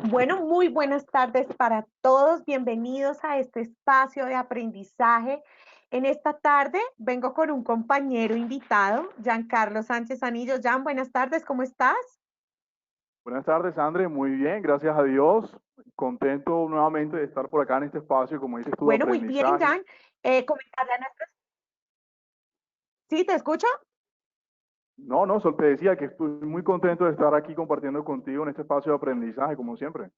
Bueno, muy buenas tardes para todos. Bienvenidos a este espacio de aprendizaje. En esta tarde vengo con un compañero invitado, Giancarlo Sánchez Anillo. Jan, buenas tardes, ¿cómo estás? Buenas tardes, André. Muy bien, gracias a Dios. Contento nuevamente de estar por acá en este espacio, como dices tú, de Bueno, muy bien, aprendizaje. Jan. Comentarle a nuestros... ¿Sí, te escucho? No, solo te decía que estoy muy contento de estar aquí compartiendo contigo en este espacio de aprendizaje, como siempre.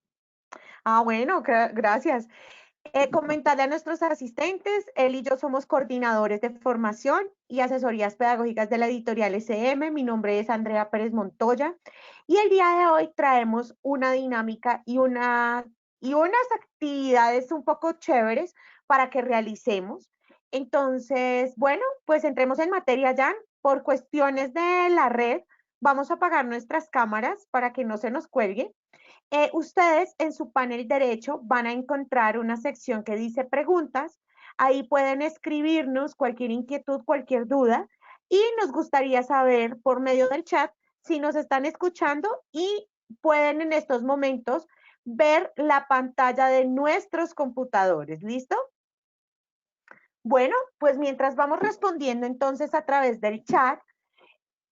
Ah, bueno, gracias. Comentarle a nuestros asistentes, él y yo somos coordinadores de formación y asesorías pedagógicas de la editorial SM. Mi nombre es Andrea Pérez Montoya y el día de hoy traemos una dinámica y unas actividades un poco chéveres para que realicemos. Entonces, bueno, pues entremos en materia, Jan. Por cuestiones de la red, vamos a apagar nuestras cámaras para que no se nos cuelgue. Ustedes en su panel derecho van a encontrar una sección que dice preguntas. Ahí pueden escribirnos cualquier inquietud, cualquier duda y nos gustaría saber por medio del chat si nos están escuchando y pueden en estos momentos ver la pantalla de nuestros computadores. ¿Listo? Bueno, pues mientras vamos respondiendo entonces a través del chat,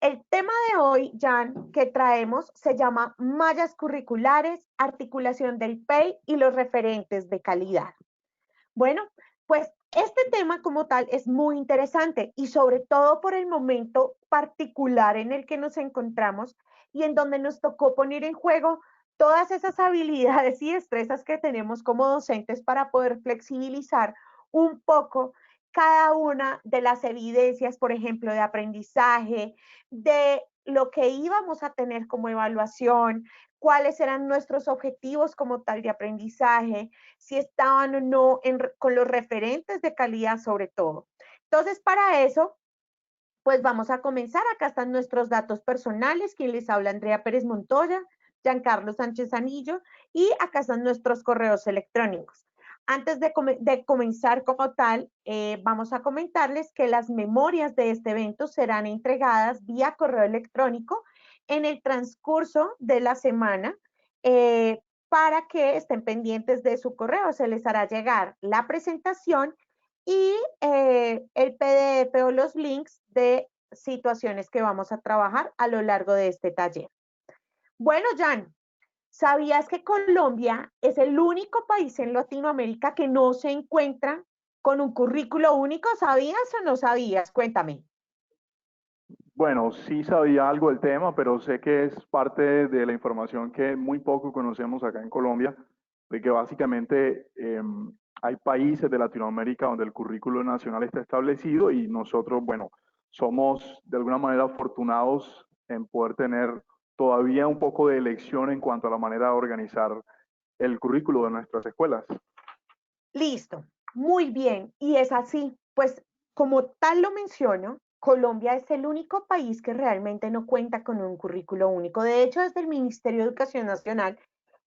el tema de hoy, Jan, que traemos se llama mallas curriculares, articulación del PEI y los referentes de calidad. Bueno, pues este tema como tal es muy interesante y sobre todo por el momento particular en el que nos encontramos y en donde nos tocó poner en juego todas esas habilidades y destrezas que tenemos como docentes para poder flexibilizar un poco cada una de las evidencias, por ejemplo, de aprendizaje, de lo que íbamos a tener como evaluación, cuáles eran nuestros objetivos como tal de aprendizaje, si estaban o no con los referentes de calidad sobre todo. Entonces, para eso, pues vamos a comenzar. Acá están nuestros datos personales. Quien les habla, Andrea Pérez Montoya, Giancarlo Sánchez Anillo, y acá están nuestros correos electrónicos. Antes de comenzar como tal, vamos a comentarles que las memorias de este evento serán entregadas vía correo electrónico en el transcurso de la semana para que estén pendientes de su correo. Se les hará llegar la presentación y el PDF o los links de situaciones que vamos a trabajar a lo largo de este taller. Bueno, Jan, ¿sabías que Colombia es el único país en Latinoamérica que no se encuentra con un currículo único? ¿Sabías o no sabías? Cuéntame. Bueno, sí sabía algo del tema, pero sé que es parte de la información que muy poco conocemos acá en Colombia, de que básicamente hay países de Latinoamérica donde el currículo nacional está establecido y nosotros, bueno, somos de alguna manera afortunados en poder tener todavía un poco de elección en cuanto a la manera de organizar el currículo de nuestras escuelas. Listo, muy bien. Y es así, pues como tal lo menciono, Colombia es el único país que realmente no cuenta con un currículo único. De hecho, desde el Ministerio de Educación Nacional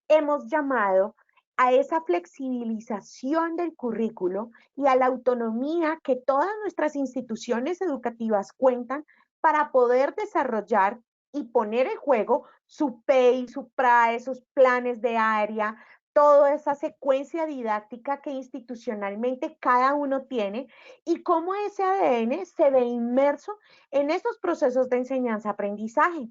hemos llamado a esa flexibilización del currículo y a la autonomía que todas nuestras instituciones educativas cuentan para poder desarrollar y poner en juego su PEI, su PRAE, sus planes de área, toda esa secuencia didáctica que institucionalmente cada uno tiene y cómo ese ADN se ve inmerso en esos procesos de enseñanza-aprendizaje,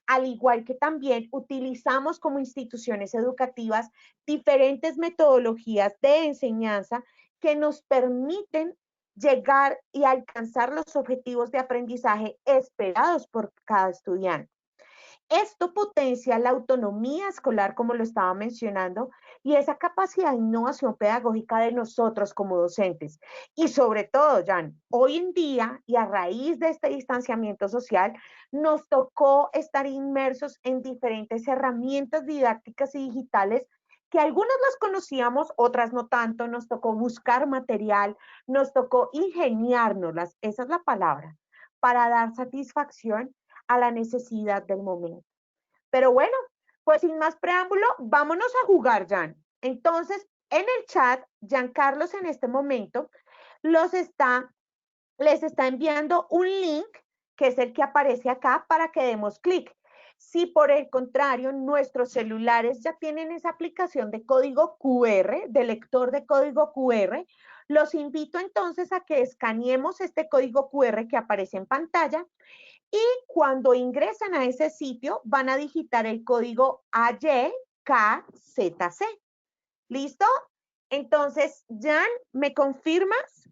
al igual que también utilizamos como instituciones educativas diferentes metodologías de enseñanza que nos permiten llegar y alcanzar los objetivos de aprendizaje esperados por cada estudiante. Esto potencia la autonomía escolar, como lo estaba mencionando, y esa capacidad de innovación pedagógica de nosotros como docentes. Y sobre todo, Jan, hoy en día y a raíz de este distanciamiento social, nos tocó estar inmersos en diferentes herramientas didácticas y digitales que algunas las conocíamos, otras no tanto, nos tocó buscar material, nos tocó ingeniárnoslas, esa es la palabra, para dar satisfacción a la necesidad del momento. Pero bueno, pues sin más preámbulo, vámonos a jugar, Jan. Entonces, en el chat, Carlos en este momento los está, les está enviando un link que es el que aparece acá para que demos clic. Si por el contrario nuestros celulares ya tienen esa aplicación de código QR, de lector de código QR, los invito entonces a que escaneemos este código QR que aparece en pantalla y cuando ingresan a ese sitio van a digitar el código AYKZC. ¿Listo? Entonces, Jan, ¿me confirmas?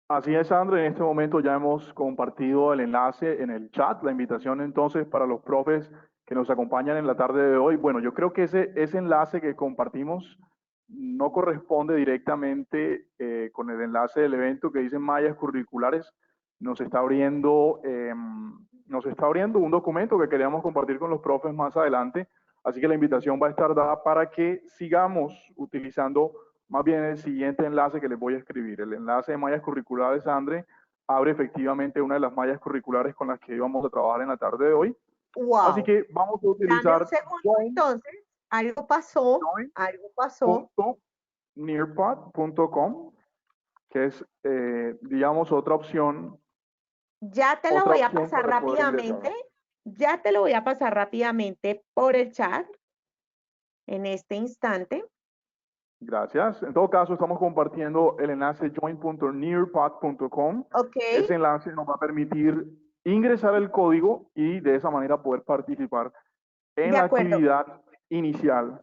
Así es, Sandra, en este momento ya hemos compartido el enlace en el chat, la invitación entonces para los profes que nos acompañan en la tarde de hoy. Bueno, yo creo que ese enlace que compartimos no corresponde directamente con el enlace del evento que dice mallas curriculares. Nos está abriendo un documento que queríamos compartir con los profes más adelante. Así que la invitación va a estar dada para que sigamos utilizando más bien el siguiente enlace que les voy a escribir. El enlace de mallas curriculares, Andre, abre efectivamente una de las mallas curriculares con las que íbamos a trabajar en la tarde de hoy. Así Wow. que vamos a Dame un utilizar segundo entonces. Algo pasó. Algo pasó. join.nearpod.com, que es, digamos, Ya te lo otra voy a opción pasar para poder ingresar. rápidamente. Ya te lo voy a pasar rápidamente por el chat en este instante. Gracias. En todo caso, estamos compartiendo el enlace join.nearpod.com. Ok. Ese enlace nos va a permitir ingresar el código y de esa manera poder participar en De la acuerdo. actividad inicial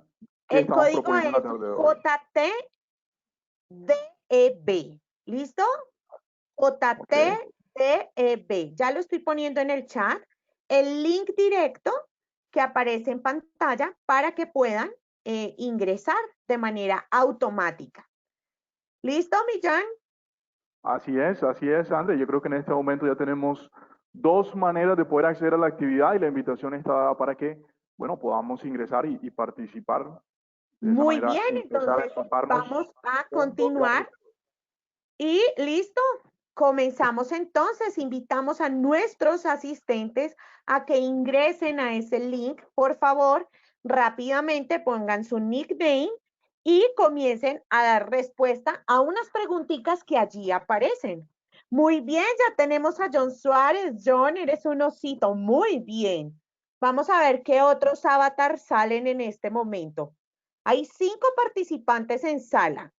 que El estamos código proponiendo en la es tarde de hoy. JTDEB. ¿Listo? Okay. JTDEB. Ya lo estoy poniendo en el chat. El link directo que aparece en pantalla para que puedan ingresar de manera automática. ¿Listo, Millán? Así es, André. Yo creo que en este momento ya tenemos dos maneras de poder acceder a la actividad y la invitación está dada para que, bueno, podamos ingresar y participar de esa Muy manera, bien, empezar a entonces equiparnos vamos a juntos. continuar y listo. Comenzamos entonces, invitamos a nuestros asistentes a que ingresen a ese link. Por favor, rápidamente pongan su nickname y comiencen a dar respuesta a unas preguntitas que allí aparecen. Muy bien, ya tenemos a John Suárez. John, eres un osito. Muy bien. Vamos a ver qué otros avatars salen en este momento. Hay 5 participantes en sala.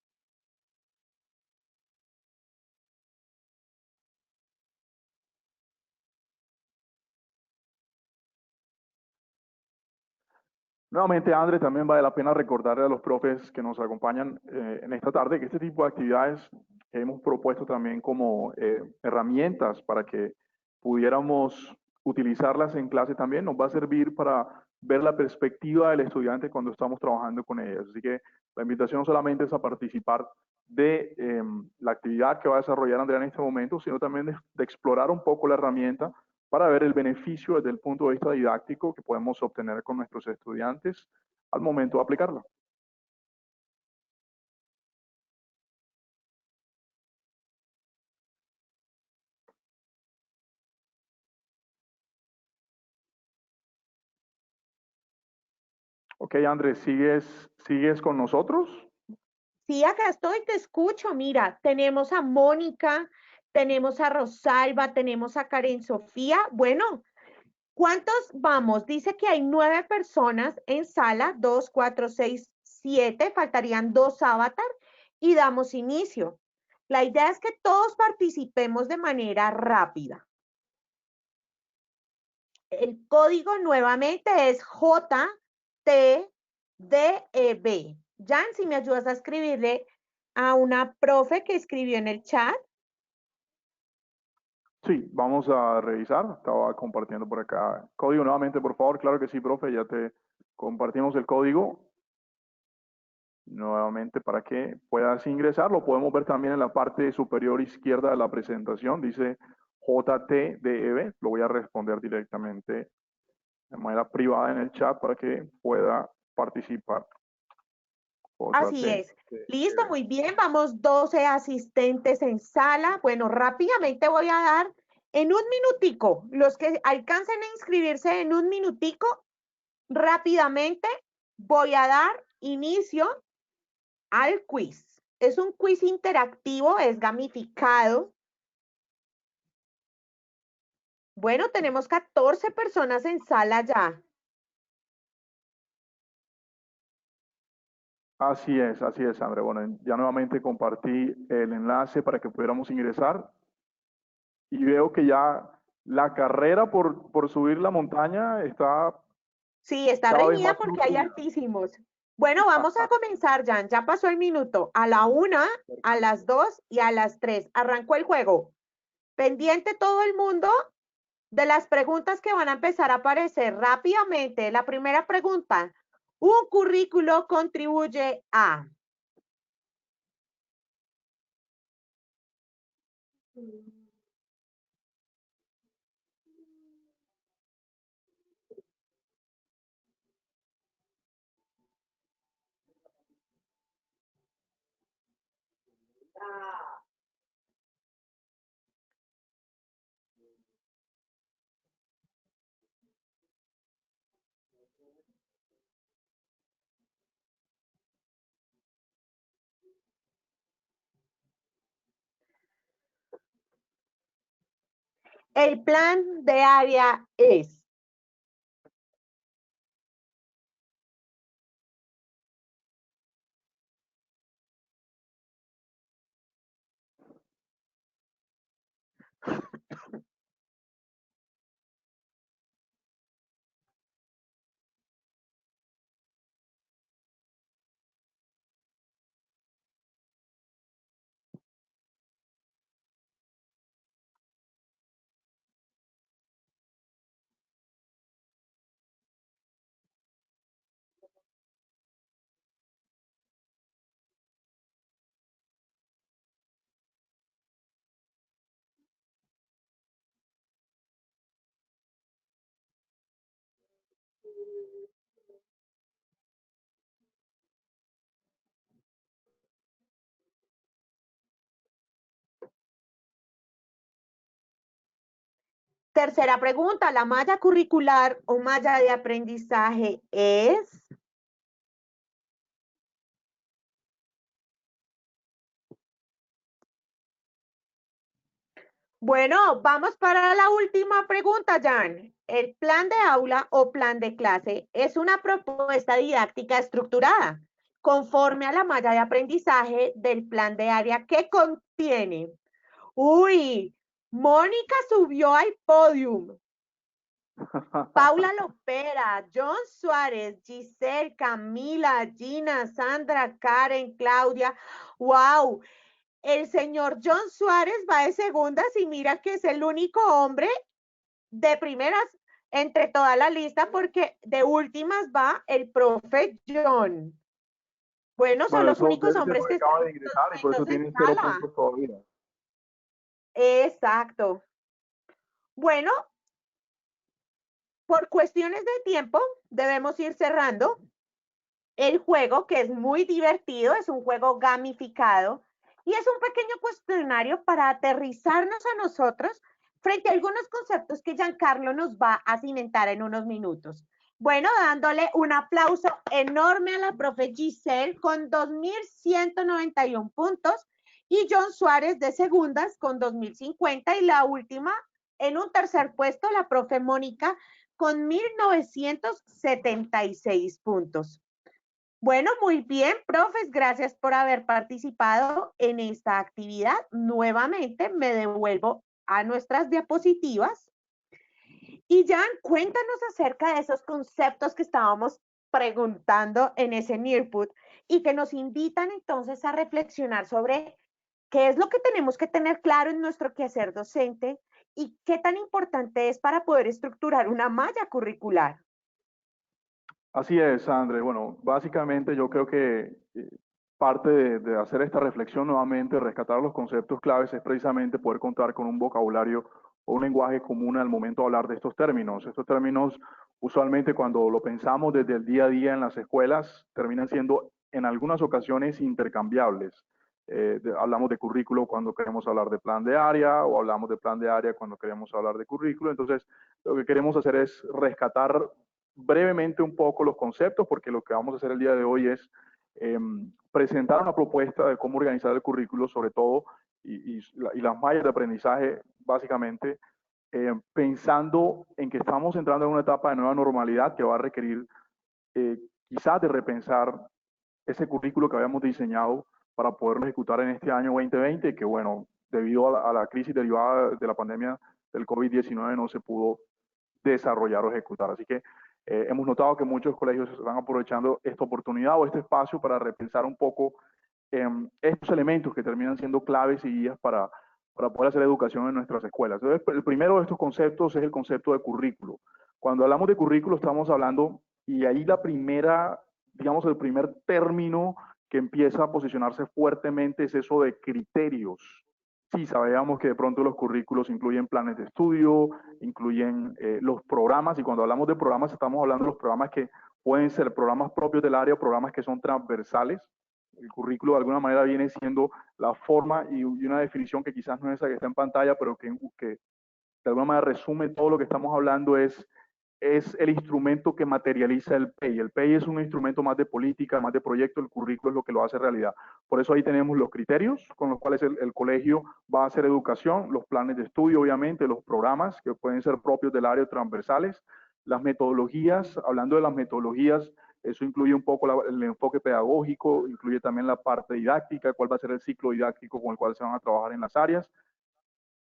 Nuevamente, André, también vale la pena recordarle a los profes que nos acompañan en esta tarde que este tipo de actividades que hemos propuesto también como herramientas para que pudiéramos utilizarlas en clase también nos va a servir para ver la perspectiva del estudiante cuando estamos trabajando con ellas. Así que la invitación no solamente es a participar de la actividad que va a desarrollar Andrea en este momento, sino también de explorar un poco la herramienta para ver el beneficio desde el punto de vista didáctico que podemos obtener con nuestros estudiantes al momento de aplicarla. Ok, Andrés, ¿sigues con nosotros? Sí, acá estoy, te escucho. Mira, tenemos a Mónica, tenemos a Rosalba, tenemos a Karen Sofía. Bueno, ¿cuántos vamos? Dice que hay 9 personas en sala, 2, 4, 6, 7. Faltarían 2 avatar y damos inicio. La idea es que todos participemos de manera rápida. El código nuevamente es JTDEB. Jan, si me ayudas a escribirle a una profe que escribió en el chat. Sí, vamos a revisar. Estaba compartiendo por acá. Código nuevamente, por favor. Claro que sí, profe. Ya te compartimos el código nuevamente para que puedas ingresar. Lo podemos ver también en la parte superior izquierda de la presentación. Dice JTDEB. Lo voy a responder directamente de manera privada en el chat para que pueda participar. Así es. Listo, muy bien. Vamos 12 asistentes en sala. Bueno, rápidamente voy a dar en un minutico. Los que alcancen a inscribirse en un minutico, rápidamente voy a dar inicio al quiz. Es un quiz interactivo, es gamificado. Bueno, tenemos 14 personas en sala ya. Así es, Sandra. Bueno, ya nuevamente compartí el enlace para que pudiéramos ingresar y veo que ya la carrera por subir la montaña está Sí, está cada vez reñida más porque hay fluida. altísimos. Bueno, vamos a comenzar, Jan. Ya pasó el minuto. A la 1, a las 2 y a las 3. Arrancó el juego. Pendiente todo el mundo de las preguntas que van a empezar a aparecer rápidamente. La primera pregunta. Un currículo contribuye a... El plan de área es... Tercera pregunta, ¿la malla curricular o malla de aprendizaje es? Bueno, vamos para la última pregunta, Jan. El plan de aula o plan de clase es una propuesta didáctica estructurada conforme a la malla de aprendizaje del plan de área que contiene. Uy, Mónica subió al podium. Paula Lopera, John Suárez, Giselle, Camila, Gina, Sandra, Karen, Claudia. ¡Wow! El señor John Suárez va de segundas y mira que es el único hombre de primeras entre toda la lista porque de últimas va el profe John. Bueno, son Bueno, los eso únicos debe ser hombres que porque están acaba en de estos ingresar y por eso momentos en tiene 0 puntos sala. todavía. Exacto. Bueno, por cuestiones de tiempo, debemos ir cerrando el juego, que es muy divertido, es un juego gamificado y es un pequeño cuestionario para aterrizarnos a nosotros frente a algunos conceptos que Giancarlo nos va a cimentar en unos minutos. Bueno, dándole un aplauso enorme a la profe Giselle con 2.191 puntos y John Suárez de segundas con 2.050 y la última en un tercer puesto, la profe Mónica con 1.976 puntos. Bueno, muy bien, profes, gracias por haber participado en esta actividad. Nuevamente me devuelvo a nuestras diapositivas. Y Jan, cuéntanos acerca de esos conceptos que estábamos preguntando en ese Nearput y que nos invitan entonces a reflexionar sobre qué es lo que tenemos que tener claro en nuestro quehacer docente y qué tan importante es para poder estructurar una malla curricular. Así es, André. Bueno, básicamente yo creo que parte de hacer esta reflexión nuevamente, rescatar los conceptos claves, es precisamente poder contar con un vocabulario o un lenguaje común al momento de hablar de estos términos. Estos términos, usualmente cuando lo pensamos desde el día a día en las escuelas, terminan siendo en algunas ocasiones intercambiables. Hablamos de currículo cuando queremos hablar de plan de área o hablamos de plan de área cuando queremos hablar de currículo. Entonces, lo que queremos hacer es rescatar brevemente un poco los conceptos, porque lo que vamos a hacer el día de hoy es presentar una propuesta de cómo organizar el currículo, sobre todo, y las mallas de aprendizaje, básicamente, pensando en que estamos entrando en una etapa de nueva normalidad que va a requerir quizás de repensar ese currículo que habíamos diseñado para poderlo ejecutar en este año 2020, que bueno, debido a la crisis derivada de la pandemia del COVID-19 no se pudo desarrollar o ejecutar. Así que hemos notado que muchos colegios están aprovechando esta oportunidad o este espacio para repensar un poco estos elementos que terminan siendo claves y guías para poder hacer educación en nuestras escuelas. Entonces, el primero de estos conceptos es el concepto de currículo. Cuando hablamos de currículo estamos hablando, y ahí la primera, digamos, el primer término que empieza a posicionarse fuertemente es eso de criterios. Sí, sabíamos que de pronto los currículos incluyen planes de estudio, incluyen los programas, y cuando hablamos de programas estamos hablando de los programas que pueden ser programas propios del área o programas que son transversales. El currículo de alguna manera viene siendo la forma y una definición que quizás no es esa que está en pantalla, pero que de alguna manera resume todo lo que estamos hablando, es el instrumento que materializa el PEI. El PEI es un instrumento más de política, más de proyecto, el currículo es lo que lo hace realidad. Por eso ahí tenemos los criterios con los cuales el colegio va a hacer educación, los planes de estudio, obviamente, los programas que pueden ser propios del área transversales, las metodologías, hablando de las metodologías, eso incluye un poco el enfoque pedagógico, incluye también la parte didáctica, cuál va a ser el ciclo didáctico con el cual se van a trabajar en las áreas.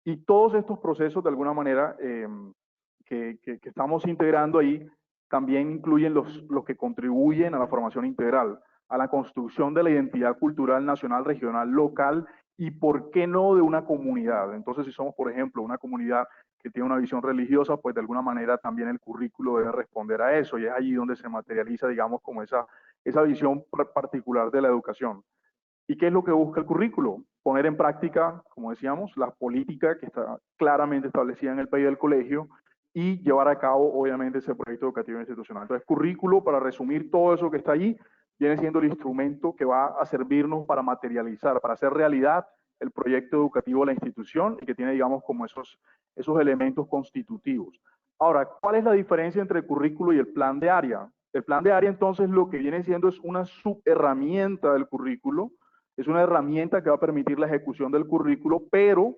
Y todos estos procesos, de alguna manera, que estamos integrando ahí, también incluyen los que contribuyen a la formación integral, a la construcción de la identidad cultural nacional, regional, local y, ¿por qué no?, de una comunidad. Entonces, si somos, por ejemplo, una comunidad que tiene una visión religiosa, pues de alguna manera también el currículo debe responder a eso, y es allí donde se materializa, digamos, como esa visión particular de la educación. ¿Y qué es lo que busca el currículo? Poner en práctica, como decíamos, la política que está claramente establecida en el país del colegio y llevar a cabo, obviamente, ese proyecto educativo institucional. Entonces, currículo, para resumir todo eso que está allí, viene siendo el instrumento que va a servirnos para materializar, para hacer realidad el proyecto educativo de la institución y que tiene, digamos, como esos elementos constitutivos. Ahora, ¿cuál es la diferencia entre el currículo y el plan de área? El plan de área, entonces, lo que viene siendo es una subherramienta del currículo, es una herramienta que va a permitir la ejecución del currículo, pero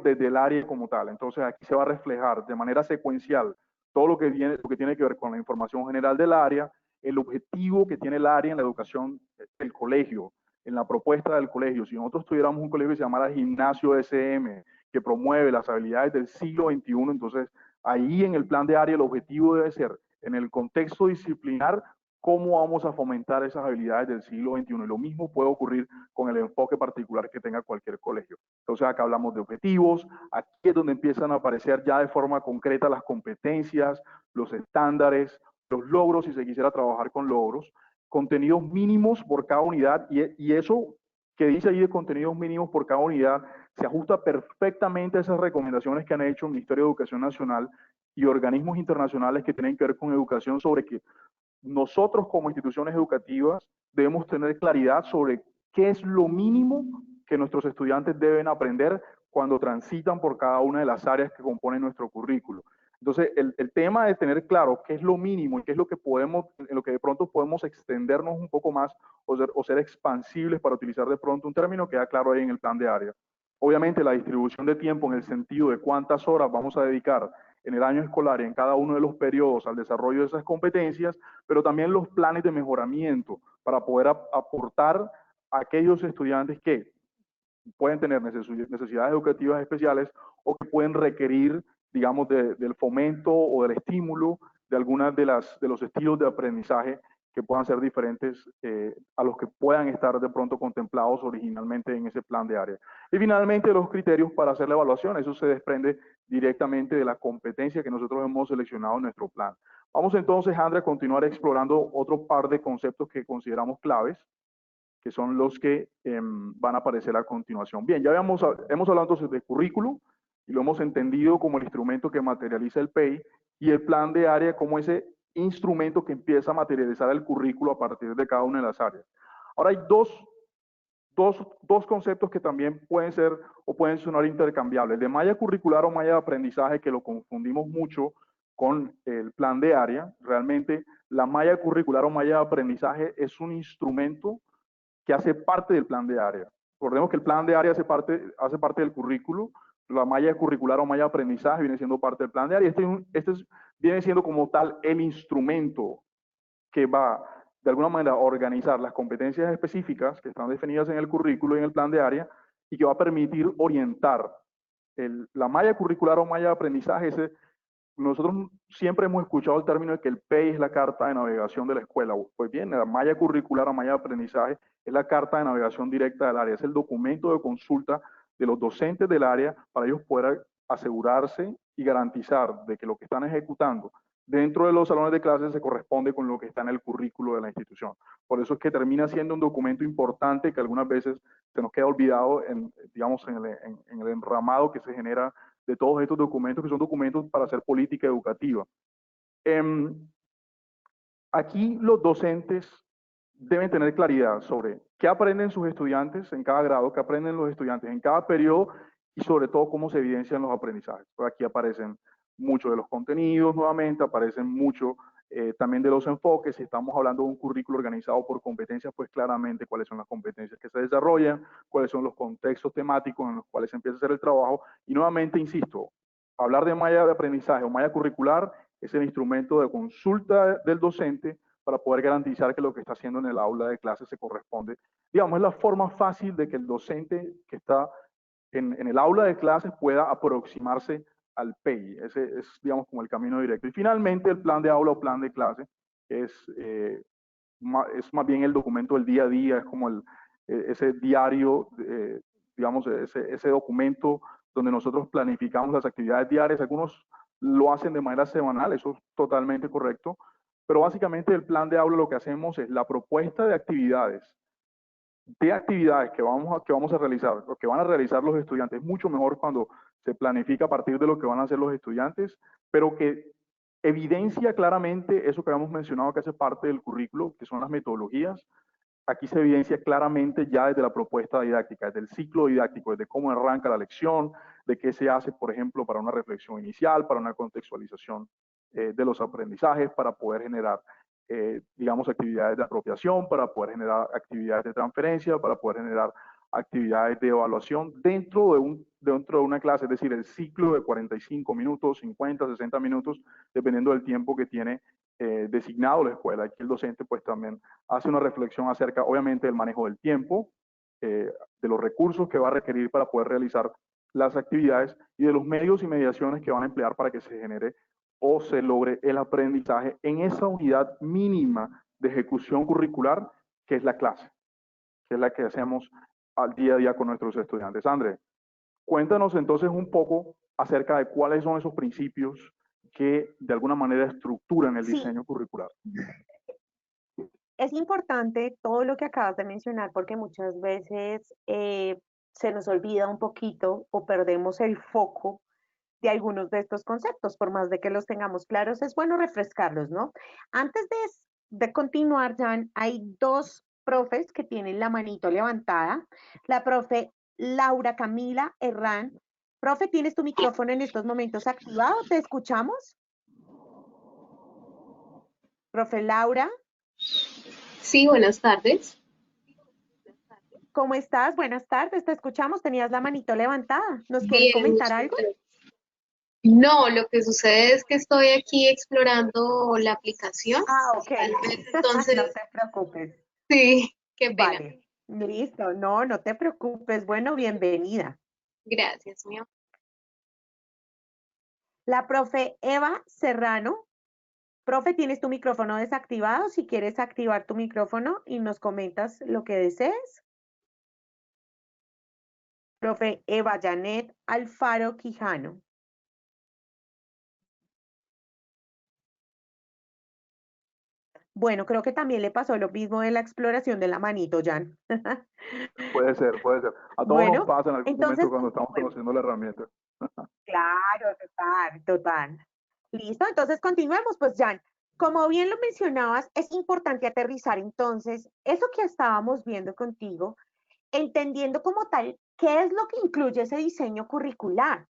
desde el área como tal. Entonces aquí se va a reflejar de manera secuencial todo lo que tiene que ver con la información general del área, el objetivo que tiene el área en la educación del colegio, en la propuesta del colegio. Si nosotros tuviéramos un colegio que se llamara Gimnasio SM, que promueve las habilidades del siglo XXI, entonces ahí en el plan de área el objetivo debe ser, en el contexto disciplinar, cómo vamos a fomentar esas habilidades del siglo XXI. Y lo mismo puede ocurrir con el enfoque particular que tenga cualquier colegio. Entonces acá hablamos de objetivos, aquí es donde empiezan a aparecer ya de forma concreta las competencias, los estándares, los logros, si se quisiera trabajar con logros, contenidos mínimos por cada unidad, y eso que dice ahí de contenidos mínimos por cada unidad se ajusta perfectamente a esas recomendaciones que han hecho el Ministerio de Educación Nacional y organismos internacionales que tienen que ver con educación, sobre que nosotros como instituciones educativas debemos tener claridad sobre qué es lo mínimo que nuestros estudiantes deben aprender cuando transitan por cada una de las áreas que componen nuestro currículo. Entonces, el tema de tener claro qué es lo mínimo y qué es lo que podemos, en lo que de pronto podemos extendernos un poco más o ser expansibles, para utilizar de pronto un término, queda claro ahí en el plan de área. Obviamente, la distribución de tiempo en el sentido de cuántas horas vamos a dedicar en el año escolar y en cada uno de los periodos al desarrollo de esas competencias, pero también los planes de mejoramiento para poder aportar a aquellos estudiantes que pueden tener necesidades educativas especiales o que pueden requerir, digamos, del fomento o del estímulo de algunas de los estilos de aprendizaje que puedan ser diferentes a los que puedan estar de pronto contemplados originalmente en ese plan de área. Y finalmente, los criterios para hacer la evaluación, eso se desprende directamente de la competencia que nosotros hemos seleccionado en nuestro plan. Vamos entonces, André, a continuar explorando otro par de conceptos que consideramos claves, que son los que van a aparecer a continuación. Bien, ya hemos hablado entonces de currículo y lo hemos entendido como el instrumento que materializa el PEI, y el plan de área como ese instrumento que empieza a materializar el currículo a partir de cada una de las áreas. Ahora hay dos conceptos que también pueden ser o pueden sonar intercambiables. El de malla curricular o malla de aprendizaje, que lo confundimos mucho con el plan de área. Realmente la malla curricular o malla de aprendizaje es un instrumento que hace parte del plan de área. Recordemos que el plan de área hace parte del currículo, la malla curricular o malla de aprendizaje viene siendo parte del plan de área. Viene siendo como tal el instrumento que va de alguna manera a organizar las competencias específicas que están definidas en el currículo y en el plan de área y que va a permitir orientar la malla curricular o malla de aprendizaje. Nosotros siempre hemos escuchado el término de que el PEI es la carta de navegación de la escuela. Pues bien, la malla curricular o malla de aprendizaje es la carta de navegación directa del área, es el documento de consulta de los docentes del área para ellos poder asegurarse y garantizar de que lo que están ejecutando dentro de los salones de clases se corresponde con lo que está en el currículo de la institución. Por eso es que termina siendo un documento importante que algunas veces se nos queda olvidado digamos, en el enramado que se genera de todos estos documentos, que son documentos para hacer política educativa. Aquí los docentes deben tener claridad sobre qué aprenden sus estudiantes en cada grado, qué aprenden los estudiantes en cada periodo y sobre todo cómo se evidencian los aprendizajes. Pues aquí aparecen muchos de los contenidos nuevamente, aparecen mucho también de los enfoques. Si estamos hablando de un currículo organizado por competencias, pues claramente cuáles son las competencias que se desarrollan, cuáles son los contextos temáticos en los cuales se empieza a hacer el trabajo. Y nuevamente, insisto, hablar de malla de aprendizaje o malla curricular es el instrumento de consulta del docente para poder garantizar que lo que está haciendo en el aula de clase se corresponde. Digamos, es la forma fácil de que el docente que está en el aula de clases pueda aproximarse al PEI. Ese es, digamos, como el camino directo. Y finalmente, el plan de aula o plan de clase es más bien el documento del día a día, es como ese diario, digamos, ese documento donde nosotros planificamos las actividades diarias. Algunos lo hacen de manera semanal, eso es totalmente correcto, pero básicamente el plan de aula lo que hacemos es la propuesta de actividades que vamos a realizar, lo que van a realizar los estudiantes. Es mucho mejor cuando se planifica a partir de lo que van a hacer los estudiantes, pero que evidencia claramente eso que habíamos mencionado que hace parte del currículo, que son las metodologías. Aquí se evidencia claramente ya desde la propuesta didáctica, desde el ciclo didáctico, desde cómo arranca la lección, de qué se hace, por ejemplo, para una reflexión inicial, para una contextualización de los aprendizajes, para poder generar, digamos, actividades de apropiación, para poder generar actividades de transferencia, para poder generar actividades de evaluación dentro de una clase, es decir, el ciclo de 45 minutos, 50, 60 minutos, dependiendo del tiempo que tiene designado la escuela. Aquí el docente pues también hace una reflexión acerca, obviamente, del manejo del tiempo, de los recursos que va a requerir para poder realizar las actividades y de los medios y mediaciones que van a emplear para que se genere o se logre el aprendizaje en esa unidad mínima de ejecución curricular que es la clase, que es la que hacemos al día a día con nuestros estudiantes. André, cuéntanos entonces un poco acerca de cuáles son esos principios que de alguna manera estructuran el Sí, diseño curricular. es importante todo lo que acabas de mencionar porque muchas veces se nos olvida un poquito o perdemos el foco de algunos de estos conceptos, por más de que los tengamos claros, es bueno refrescarlos, ¿no? Antes de continuar, Jan, hay dos profes que tienen la manito levantada. La profe Laura Camila Herrán. Profe, ¿tienes tu micrófono en estos momentos activado? ¿Te escuchamos? Profe Laura, Sí, buenas tardes. ¿cómo estás? Buenas tardes, te escuchamos. Tenías la manito levantada. ¿Nos quieres Bien, comentar muchas algo? gracias. No, lo que sucede es que estoy aquí explorando la aplicación. Ah, ok. Tal vez No entonces, te preocupes. sí, qué pena. Vale, listo. No, no te preocupes. Bueno, bienvenida. Gracias, mío. La profe Eva Serrano. Profe, tienes tu micrófono desactivado. Si quieres activar tu micrófono y nos comentas lo que desees. Profe Eva Janet Alfaro Quijano. Bueno, creo que también le pasó lo mismo de la exploración de la manito, Jan. Puede ser, puede ser. A todos nos Bueno, pasa en algún momento entonces cuando estamos continuemos. conociendo la herramienta. Claro, total, total. Listo, entonces continuemos, pues Jan. Como bien lo mencionabas, es importante aterrizar entonces eso que estábamos viendo contigo, entendiendo como tal qué es lo que incluye ese diseño curricular.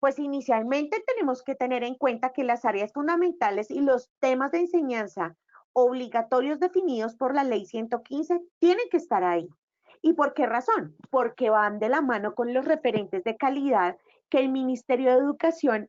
Pues inicialmente tenemos que tener en cuenta que las áreas fundamentales y los temas de enseñanza obligatorios definidos por la Ley 115 tienen que estar ahí. ¿Y por qué razón? Porque van de la mano con los referentes de calidad que el Ministerio de Educación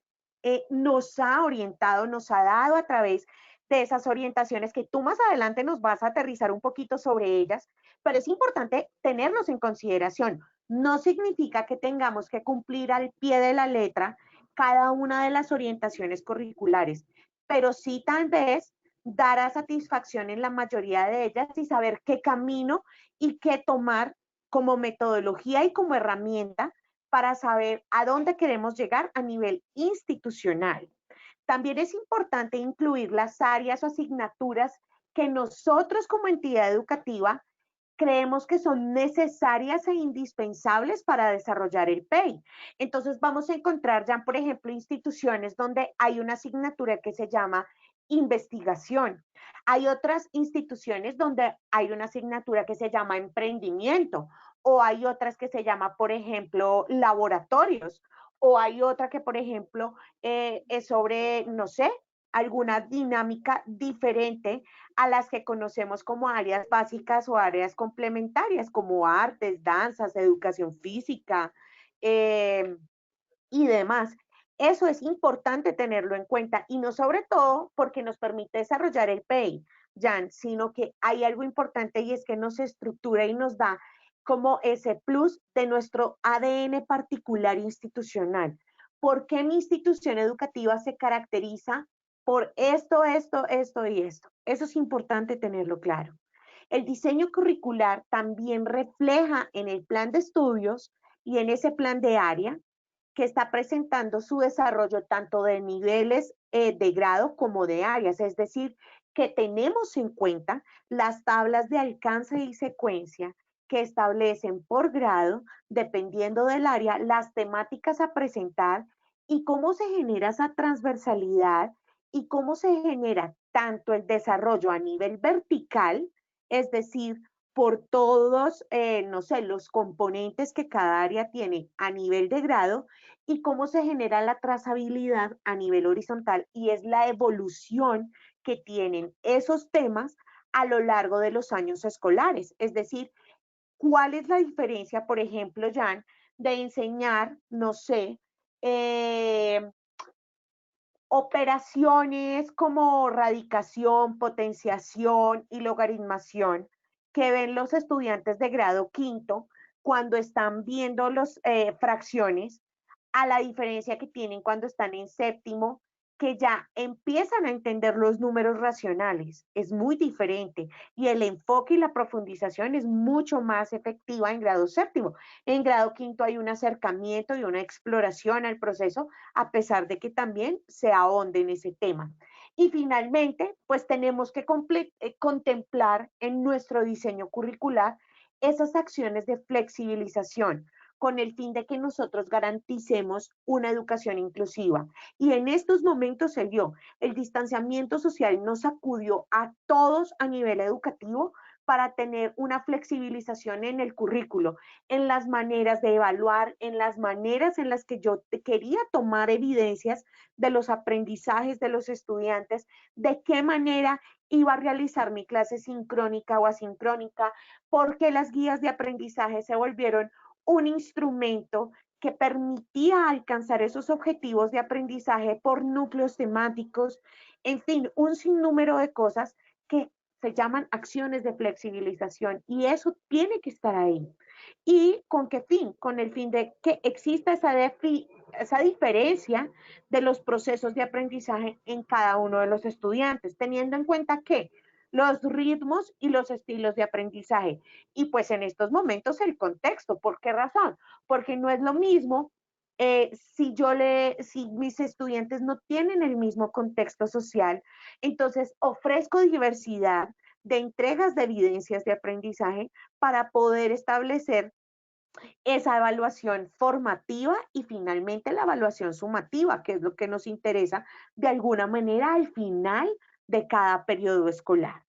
nos ha orientado, nos ha dado a través de esas orientaciones que tú más adelante nos vas a aterrizar un poquito sobre ellas, pero es importante tenerlos en consideración. No significa que tengamos que cumplir al pie de la letra cada una de las orientaciones curriculares, pero sí tal vez dará satisfacción en la mayoría de ellas y saber qué camino y qué tomar como metodología y como herramienta para saber a dónde queremos llegar a nivel institucional. También es importante incluir las áreas o asignaturas que nosotros como entidad educativa creemos que son necesarias e indispensables para desarrollar el PEI. Entonces vamos a encontrar ya, por ejemplo, instituciones donde hay una asignatura que se llama investigación. Hay otras instituciones donde hay una asignatura que se llama emprendimiento, o hay otras que se llama, por ejemplo, laboratorios, o hay otra que, por ejemplo, es sobre, no sé, alguna dinámica diferente a las que conocemos como áreas básicas o áreas complementarias, como artes, danzas, educación física y demás. Eso es importante tenerlo en cuenta y no sobre todo porque nos permite desarrollar el PEI, Jan, sino que hay algo importante y es que nos estructura y nos da como ese plus de nuestro ADN particular institucional. ¿Por qué mi institución educativa se caracteriza por esto, esto y esto? Eso es importante tenerlo claro. El diseño curricular también refleja en el plan de estudios y en ese plan de área que está presentando su desarrollo tanto de niveles de grado como de áreas, es decir, que tenemos en cuenta las tablas de alcance y secuencia que establecen por grado, dependiendo del área, las temáticas a presentar y cómo se genera esa transversalidad y cómo se genera tanto el desarrollo a nivel vertical, es decir, por todos, no sé, los componentes que cada área tiene a nivel de grado y cómo se genera la trazabilidad a nivel horizontal y es la evolución que tienen esos temas a lo largo de los años escolares. Es decir, ¿cuál es la diferencia, por ejemplo, Jan, de enseñar, no sé, operaciones como radicación, potenciación y logaritmación que ven los estudiantes de grado quinto cuando están viendo las fracciones, a la diferencia que tienen cuando están en séptimo, que ya empiezan a entender los números racionales? Es muy diferente y el enfoque y la profundización es mucho más efectiva en grado séptimo. En grado quinto hay un acercamiento y una exploración al proceso, a pesar de que también se ahonde en ese tema. Y finalmente, pues tenemos que contemplar en nuestro diseño curricular esas acciones de flexibilización con el fin de que nosotros garanticemos una educación inclusiva. Y en estos momentos se vio, el distanciamiento social nos sacudió a todos a nivel educativo para tener una flexibilización en el currículo, en las maneras de evaluar, en las maneras en las que yo quería tomar evidencias de los aprendizajes de los estudiantes, de qué manera iba a realizar mi clase sincrónica o asincrónica, porque las guías de aprendizaje se volvieron un instrumento que permitía alcanzar esos objetivos de aprendizaje por núcleos temáticos, en fin, un sinnúmero de cosas que se llaman acciones de flexibilización y eso tiene que estar ahí. ¿Y con qué fin? Con el fin de que exista esa diferencia de los procesos de aprendizaje en cada uno de los estudiantes, teniendo en cuenta que los ritmos y los estilos de aprendizaje. Y pues en estos momentos el contexto. ¿Por qué razón? Porque no es lo mismo si mis estudiantes no tienen el mismo contexto social, entonces ofrezco diversidad de entregas de evidencias de aprendizaje para poder establecer esa evaluación formativa y finalmente la evaluación sumativa, que es lo que nos interesa de alguna manera al final de cada periodo escolar.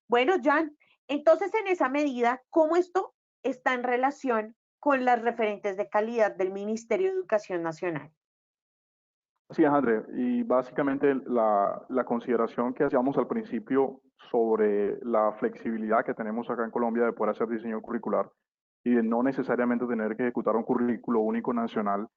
Bueno, Jan, entonces en esa medida, ¿cómo esto está en relación con las referentes de calidad del Ministerio de Educación Nacional? Sí, André, y básicamente la consideración que hacíamos al principio sobre la flexibilidad que tenemos acá en Colombia de poder hacer diseño curricular y de no necesariamente tener que ejecutar un currículo único nacional,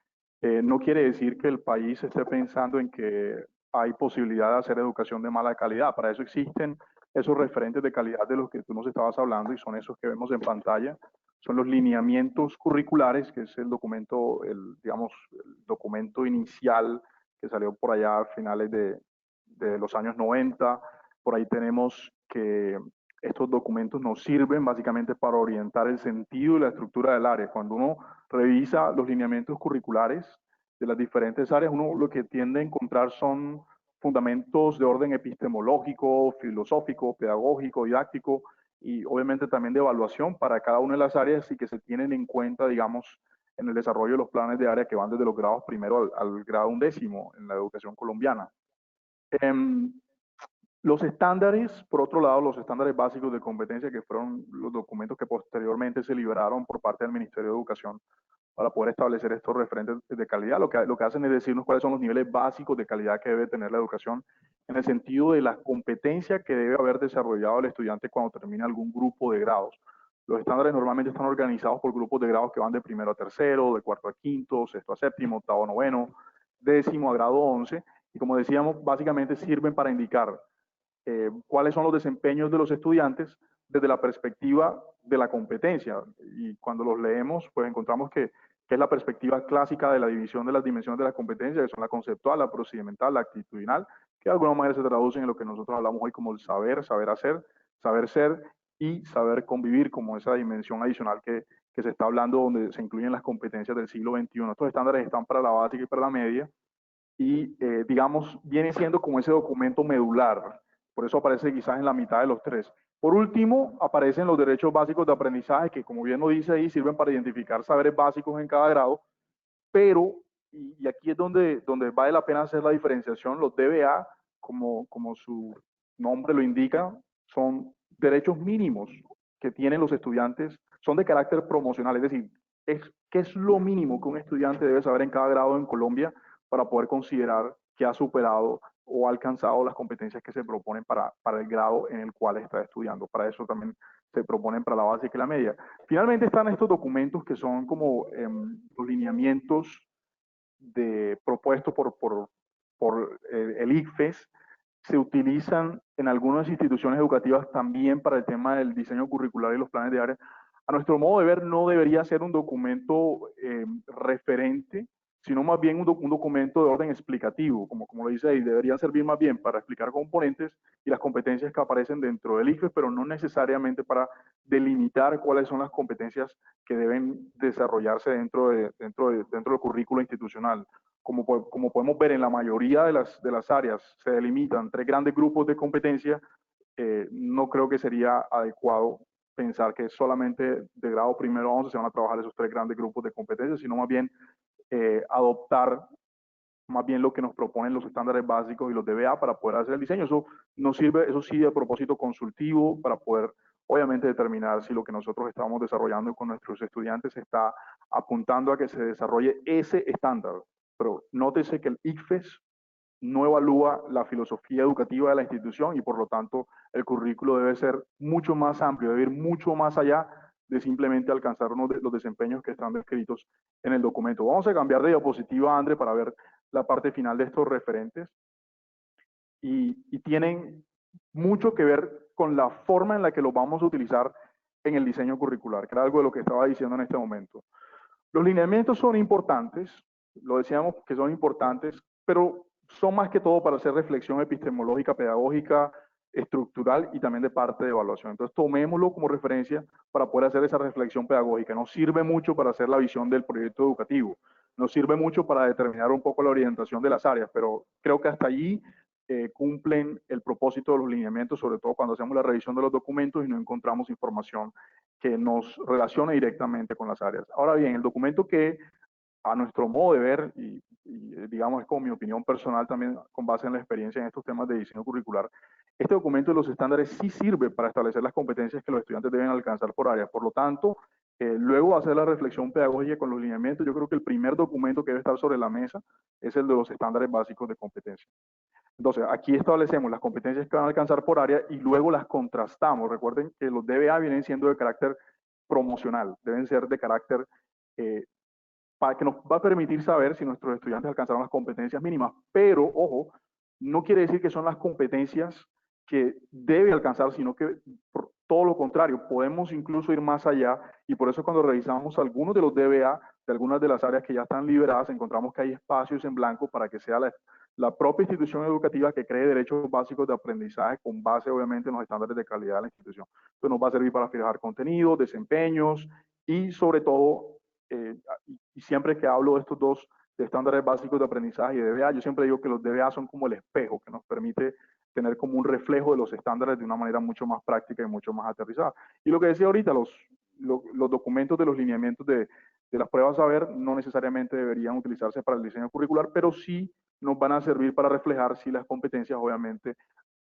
No quiere decir que el país esté pensando en que hay posibilidad de hacer educación de mala calidad. Para eso existen esos referentes de calidad de los que tú nos estabas hablando y son esos que vemos en pantalla. Son los lineamientos curriculares, que es el documento, digamos, el documento inicial que salió por allá a finales de los años 90. Por ahí tenemos que estos documentos nos sirven básicamente para orientar el sentido y la estructura del área. Cuando uno revisa los lineamientos curriculares de las diferentes áreas, uno lo que tiende a encontrar son fundamentos de orden epistemológico, filosófico, pedagógico, didáctico y obviamente también de evaluación para cada una de las áreas y que se tienen en cuenta, digamos, en el desarrollo de los planes de área que van desde los grados primero al grado 11º en la educación colombiana. Los estándares, por otro lado, los estándares básicos de competencia, que fueron los documentos que posteriormente se liberaron por parte del Ministerio de Educación para poder establecer estos referentes de calidad, lo que hacen es decirnos cuáles son los niveles básicos de calidad que debe tener la educación en el sentido de la competencia que debe haber desarrollado el estudiante cuando termina algún grupo de grados. Los estándares normalmente están organizados por grupos de grados que van de primero a tercero, de cuarto a quinto, sexto a séptimo, octavo a noveno, décimo a grado 11, y como decíamos, básicamente sirven para indicar cuáles son los desempeños de los estudiantes desde la perspectiva de la competencia. Y cuando los leemos, pues encontramos que es la perspectiva clásica de la división de las dimensiones de la competencia, que son la conceptual, la procedimental, la actitudinal, que de alguna manera se traducen en lo que nosotros hablamos hoy como el saber, saber hacer, saber ser y saber convivir como esa dimensión adicional que se está hablando, donde se incluyen las competencias del siglo XXI. Estos estándares están para la básica y para la media, y digamos, viene siendo como ese documento medular. Por eso aparece quizás en la mitad de los tres. Por último, aparecen los derechos básicos de aprendizaje, que como bien lo dice ahí, sirven para identificar saberes básicos en cada grado, pero, y aquí es donde vale la pena hacer la diferenciación, los DBA, como su nombre lo indica, son derechos mínimos que tienen los estudiantes, son de carácter promocional, es decir, ¿qué es lo mínimo que un estudiante debe saber en cada grado en Colombia para poder considerar que ha superado o ha alcanzado las competencias que se proponen para el grado en el cual está estudiando? Para eso también se proponen para la básica y la media. Finalmente están estos documentos que son como los lineamientos propuestos por el ICFES, se utilizan en algunas instituciones educativas también para el tema del diseño curricular y los planes de área. A nuestro modo de ver, no debería ser un documento referente, sino más bien un documento de orden explicativo, como lo dice ahí, debería servir más bien para explicar componentes y las competencias que aparecen dentro del ICFES, pero no necesariamente para delimitar cuáles son las competencias que deben desarrollarse dentro del currículo institucional. Como podemos ver en la mayoría de las áreas, se delimitan tres grandes grupos de competencia. No creo que sería adecuado pensar que solamente de grado primero a 11 se van a trabajar esos tres grandes grupos de competencia, sino más bien adoptar más bien lo que nos proponen los estándares básicos y los DBA para poder hacer el diseño. Eso nos sirve, eso sí, de propósito consultivo para poder, obviamente, determinar si lo que nosotros estamos desarrollando con nuestros estudiantes está apuntando a que se desarrolle ese estándar. Pero nótese que el ICFES no evalúa la filosofía educativa de la institución y por lo tanto el currículo debe ser mucho más amplio, debe ir mucho más allá de simplemente alcanzar los desempeños que están descritos en el documento. Vamos a cambiar de diapositiva, André, para ver la parte final de estos referentes y tienen mucho que ver con la forma en la que los vamos a utilizar en el diseño curricular, que era algo de lo que estaba diciendo en este momento. Los lineamientos son importantes, lo decíamos que son importantes, pero son más que todo para hacer reflexión epistemológica, pedagógica, estructural y también de parte de evaluación. Entonces tomémoslo como referencia para poder hacer esa reflexión pedagógica. Nos sirve mucho para hacer la visión del proyecto educativo, nos sirve mucho para determinar un poco la orientación de las áreas, pero creo que hasta allí cumplen el propósito de los lineamientos, sobre todo cuando hacemos la revisión de los documentos y no encontramos información que nos relacione directamente con las áreas. Ahora bien, el documento que a nuestro modo de ver, y digamos es como mi opinión personal también con base en la experiencia en estos temas de diseño curricular, este documento de los estándares sí sirve para establecer las competencias que los estudiantes deben alcanzar por áreas. Por lo tanto, luego de hacer la reflexión pedagógica con los lineamientos, yo creo que el primer documento que debe estar sobre la mesa es el de los estándares básicos de competencia. Entonces, aquí establecemos las competencias que van a alcanzar por área y luego las contrastamos. Recuerden que los DBA vienen siendo de carácter promocional, deben ser de carácter para que nos va a permitir saber si nuestros estudiantes alcanzaron las competencias mínimas. Pero, ojo, no quiere decir que son las competencias que debe alcanzar, sino que por todo lo contrario, podemos incluso ir más allá, y por eso cuando revisamos algunos de los DBA de algunas de las áreas que ya están liberadas, encontramos que hay espacios en blanco para que sea la propia institución educativa que cree derechos básicos de aprendizaje con base obviamente en los estándares de calidad de la institución. Esto nos va a servir para fijar contenidos, desempeños y sobre todo, y siempre que hablo de estos dos de estándares básicos de aprendizaje y DBA, yo siempre digo que los DBA son como el espejo que nos permite tener como un reflejo de los estándares de una manera mucho más práctica y mucho más aterrizada. Y lo que decía ahorita, los documentos de los lineamientos de las pruebas saber no necesariamente deberían utilizarse para el diseño curricular, pero sí nos van a servir para reflejar si las competencias obviamente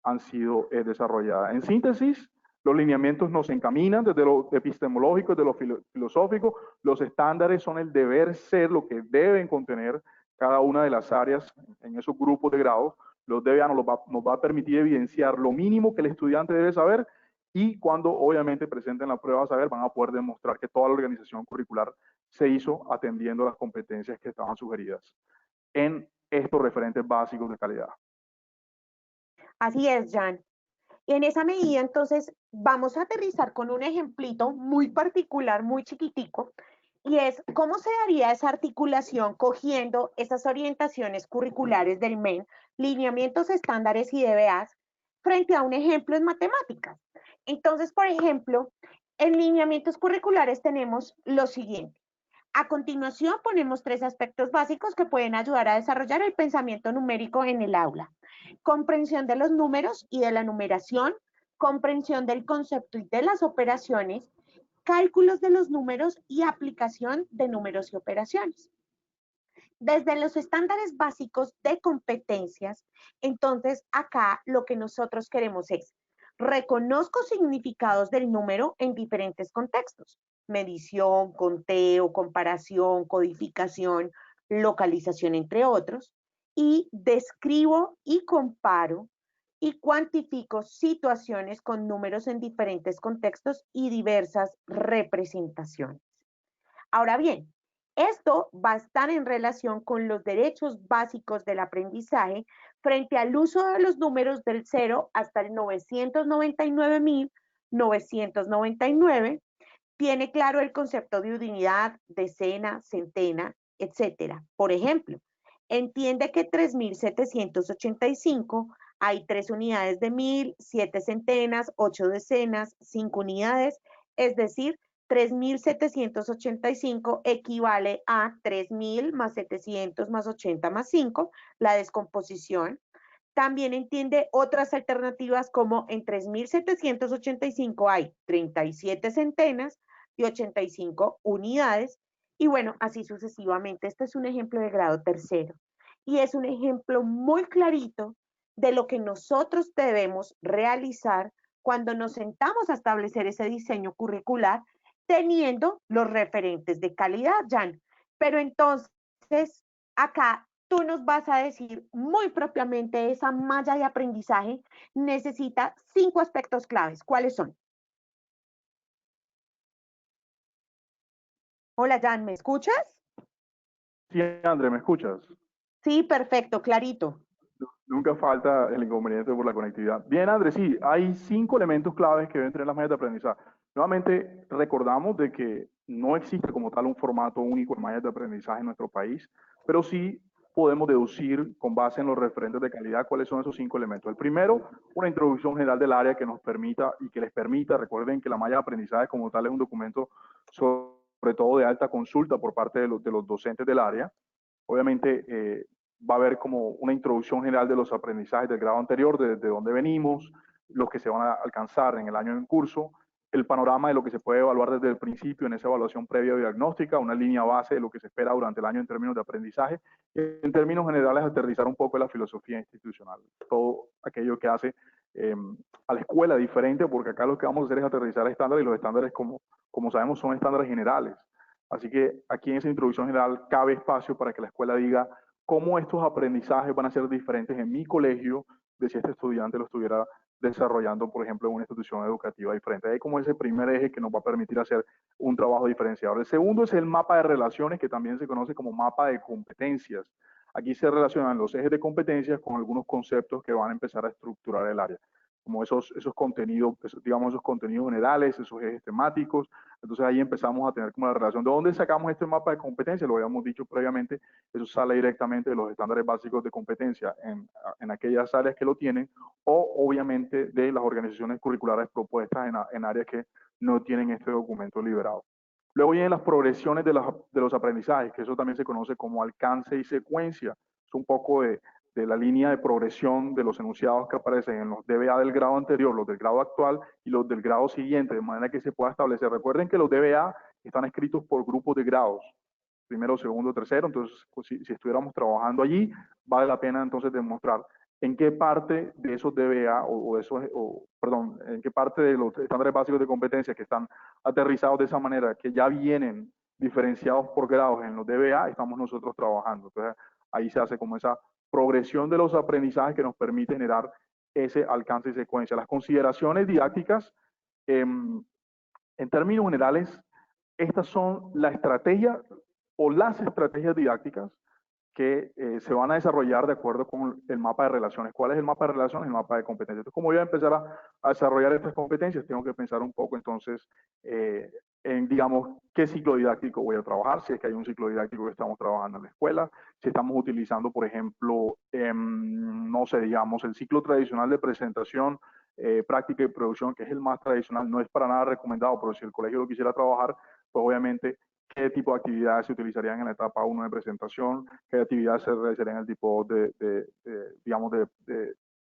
han sido desarrolladas. En síntesis, los lineamientos nos encaminan desde lo epistemológico, desde lo filosófico. Los estándares son el deber ser, lo que deben contener cada una de las áreas en esos grupos de grado. Los DBA nos va a permitir evidenciar lo mínimo que el estudiante debe saber, y cuando obviamente presenten la prueba saber van a poder demostrar que toda la organización curricular se hizo atendiendo las competencias que estaban sugeridas en estos referentes básicos de calidad. Así es, Jan. Y en esa medida, entonces, vamos a aterrizar con un ejemplito muy particular, muy chiquitico, y es cómo se daría esa articulación cogiendo esas orientaciones curriculares del MEN, lineamientos estándares y DBAs, frente a un ejemplo en matemáticas. Entonces, por ejemplo, en lineamientos curriculares tenemos lo siguiente. A continuación, ponemos 3 aspectos básicos que pueden ayudar a desarrollar el pensamiento numérico en el aula. Comprensión de los números y de la numeración, comprensión del concepto y de las operaciones, cálculos de los números y aplicación de números y operaciones. Desde los estándares básicos de competencias, entonces acá lo que nosotros queremos es, reconozco significados del número en diferentes contextos: medición, conteo, comparación, codificación, localización, entre otros, y describo y comparo y cuantifico situaciones con números en diferentes contextos y diversas representaciones. Ahora bien, esto va a estar en relación con los derechos básicos del aprendizaje frente al uso de los números del 0 hasta el 999.999. Tiene claro el concepto de unidad, decena, centena, etc. Por ejemplo, entiende que 3.785 hay 3 unidades de 1.000, 7 centenas, 8 decenas, 5 unidades, es decir, 3.785 equivale a 3.000 más 700 más 80 más 5, la descomposición. También entiende otras alternativas como en 3.785 hay 37 centenas y 85 unidades. Y bueno, así sucesivamente. Este es un ejemplo de grado tercero. Y es un ejemplo muy clarito de lo que nosotros debemos realizar cuando nos sentamos a establecer ese diseño curricular teniendo los referentes de calidad, Jan. Pero entonces, acá tú nos vas a decir muy propiamente esa malla de aprendizaje necesita 5 aspectos claves. ¿Cuáles son? Hola, Jan, ¿me escuchas? Sí, André, ¿me escuchas? Sí, perfecto, clarito. Nunca falta el inconveniente por la conectividad. Bien, Andrés, sí, hay 5 elementos claves que deben tener las mallas de aprendizaje. Nuevamente, recordamos de que no existe como tal un formato único de mallas de aprendizaje en nuestro país, pero sí podemos deducir con base en los referentes de calidad cuáles son esos 5 elementos. El primero, una introducción general del área que nos permita y que les permita, recuerden que la malla de aprendizaje como tal es un documento sobre todo de alta consulta por parte de los docentes del área. Obviamente, va a haber como una introducción general de los aprendizajes del grado anterior, de dónde venimos, los que se van a alcanzar en el año en curso, el panorama de lo que se puede evaluar desde el principio en esa evaluación previa diagnóstica, una línea base de lo que se espera durante el año en términos de aprendizaje, y en términos generales aterrizar un poco la filosofía institucional, todo aquello que hace a la escuela diferente, porque acá lo que vamos a hacer es aterrizar estándares, y los estándares, como sabemos, son estándares generales. Así que aquí en esa introducción general cabe espacio para que la escuela diga cómo estos aprendizajes van a ser diferentes en mi colegio de si este estudiante lo estuviera desarrollando, por ejemplo, en una institución educativa diferente. Hay como ese primer eje que nos va a permitir hacer un trabajo diferenciador. El segundo es el mapa de relaciones, que también se conoce como mapa de competencias. Aquí se relacionan los ejes de competencias con algunos conceptos que van a empezar a estructurar el área, como esos contenidos, digamos, esos contenidos generales, esos ejes temáticos. Entonces ahí empezamos a tener como la relación. ¿De dónde sacamos este mapa de competencias? Lo habíamos dicho previamente, eso sale directamente de los estándares básicos de competencia en aquellas áreas que lo tienen, o obviamente de las organizaciones curriculares propuestas en áreas que no tienen este documento liberado. Luego vienen las progresiones de los aprendizajes, que eso también se conoce como alcance y secuencia. Es un poco de la línea de progresión de los enunciados que aparecen en los DBA del grado anterior, los del grado actual y los del grado siguiente, de manera que se pueda establecer. Recuerden que los DBA están escritos por grupos de grados, primero, segundo, tercero. Entonces, pues, si estuviéramos trabajando allí, vale la pena entonces demostrar en qué parte de esos DBA perdón, en qué parte de los estándares básicos de competencia que están aterrizados de esa manera, que ya vienen diferenciados por grados en los DBA, estamos nosotros trabajando. Entonces, ahí se hace como esa progresión de los aprendizajes que nos permite generar ese alcance y secuencia. Las consideraciones didácticas, en términos generales, estas son la estrategia o las estrategias didácticas que se van a desarrollar de acuerdo con el mapa de relaciones. ¿Cuál es el mapa de relaciones? El mapa de competencias. Entonces, ¿cómo voy a empezar a desarrollar estas competencias? Tengo que pensar un poco entonces en, digamos, qué ciclo didáctico voy a trabajar, si es que hay un ciclo didáctico que estamos trabajando en la escuela, si estamos utilizando, por ejemplo, no sé, digamos, el ciclo tradicional de presentación, práctica y producción, que es el más tradicional, no es para nada recomendado, pero si el colegio lo quisiera trabajar, pues obviamente qué tipo de actividades se utilizarían en la etapa 1 de presentación, qué actividades se realizarían en el tipo digamos,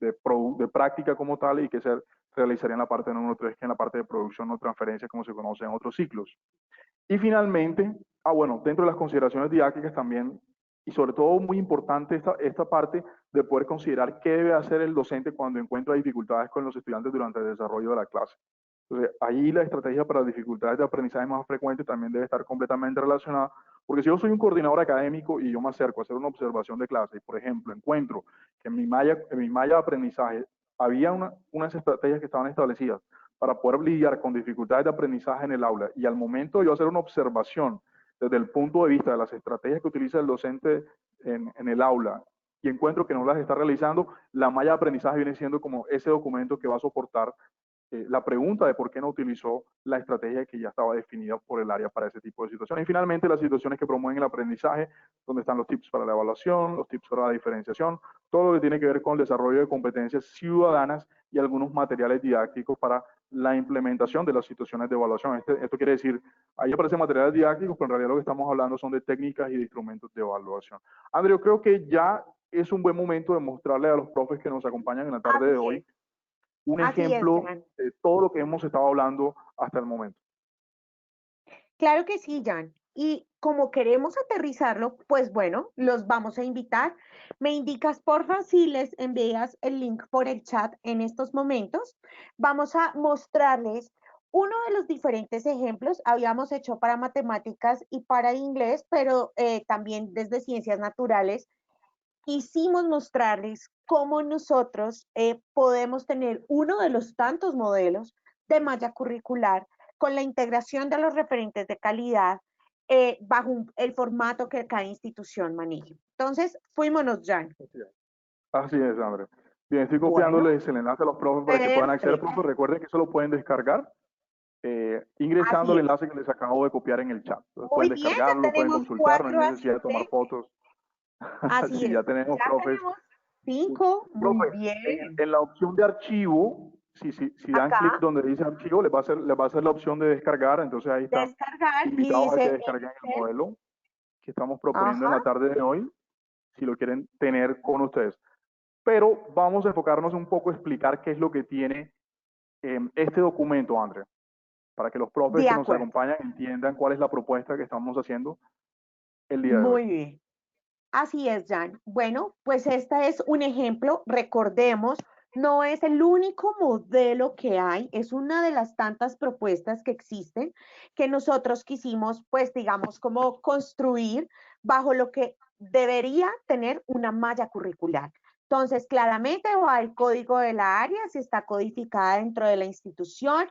de práctica como tal, y qué se realizaría en la parte número 3, que es en la parte de producción o transferencia, como se conoce en otros ciclos. Y finalmente, bueno, dentro de las consideraciones didácticas también, y sobre todo muy importante esta parte de poder considerar qué debe hacer el docente cuando encuentra dificultades con los estudiantes durante el desarrollo de la clase. Entonces, ahí la estrategia para dificultades de aprendizaje más frecuentes también debe estar completamente relacionada, porque si yo soy un coordinador académico y yo me acerco a hacer una observación de clase y, por ejemplo, encuentro que en mi malla de aprendizaje había unas estrategias que estaban establecidas para poder lidiar con dificultades de aprendizaje en el aula, y al momento de yo hacer una observación desde el punto de vista de las estrategias que utiliza el docente en el aula, y encuentro que no las está realizando, la malla de aprendizaje viene siendo como ese documento que va a soportar la pregunta de por qué no utilizó la estrategia que ya estaba definida por el área para ese tipo de situaciones. Y finalmente, las situaciones que promueven el aprendizaje, donde están los tips para la evaluación, los tips para la diferenciación, todo lo que tiene que ver con el desarrollo de competencias ciudadanas y algunos materiales didácticos para la implementación de las situaciones de evaluación. Esto quiere decir, ahí aparecen materiales didácticos, pero en realidad lo que estamos hablando son de técnicas y de instrumentos de evaluación. André, yo creo que ya es un buen momento de mostrarle a los profes que nos acompañan en la tarde de hoy un ejemplo de todo lo que hemos estado hablando hasta el momento. Claro que sí, Jan. Y como queremos aterrizarlo, pues bueno, los vamos a invitar. Me indicas, porfa, si les envías el link por el chat en estos momentos. Vamos a mostrarles uno de los diferentes ejemplos. Habíamos hecho para matemáticas y para inglés, pero también desde ciencias naturales. Quisimos mostrarles cómo nosotros podemos tener uno de los tantos modelos de malla curricular con la integración de los referentes de calidad bajo el formato que cada institución maneje. Entonces, fuímonos, Jan. Así es, André. Bien, estoy copiándoles el enlace a los profes para que puedan acceder. Profes, recuerden que eso lo pueden descargar ingresando el enlace que les acabo de copiar en el chat. Entonces, muy pueden bien, descargarlo, pueden consultar, no hay necesidad de tomar fotos. Así sí, es. ya tenemos, ya profes. Tenemos 5, muy Profe, bien. en la opción de archivo, si dan clic donde dice archivo, les va a hacer la opción de descargar. Entonces ahí están descargar invitados y a que dice descarguen el modelo que estamos proponiendo en la tarde de hoy, si lo quieren tener con ustedes. Pero vamos a enfocarnos un poco a explicar qué es lo que tiene este documento, André, para que los profes que nos acompañan entiendan cuál es la propuesta que estamos haciendo el día de hoy. Muy bien. Así es, Jan. Bueno, pues este es un ejemplo. Recordemos, no es el único modelo que hay, es una de las tantas propuestas que existen que nosotros quisimos, pues, digamos, como construir bajo lo que debería tener una malla curricular. Entonces, claramente va el código de la área, si está codificada dentro de la institución,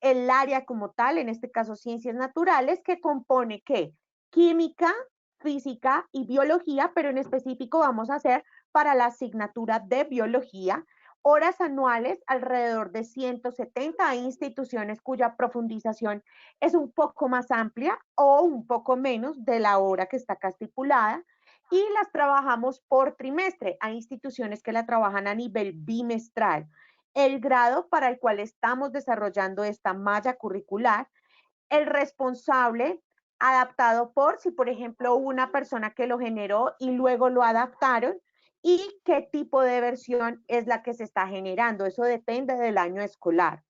el área como tal, en este caso ciencias naturales, que compone ¿qué? Química, física y biología, pero en específico vamos a hacer para la asignatura de biología, horas anuales alrededor de 170. Hay instituciones cuya profundización es un poco más amplia o un poco menos de la hora que está acá estipulada, y las trabajamos por trimestre. Hay instituciones que la trabajan a nivel bimestral. El grado para el cual estamos desarrollando esta malla curricular, el responsable adaptado por, si por ejemplo una persona que lo generó y luego lo adaptaron, y qué tipo de versión es la que se está generando. Eso depende del año escolar.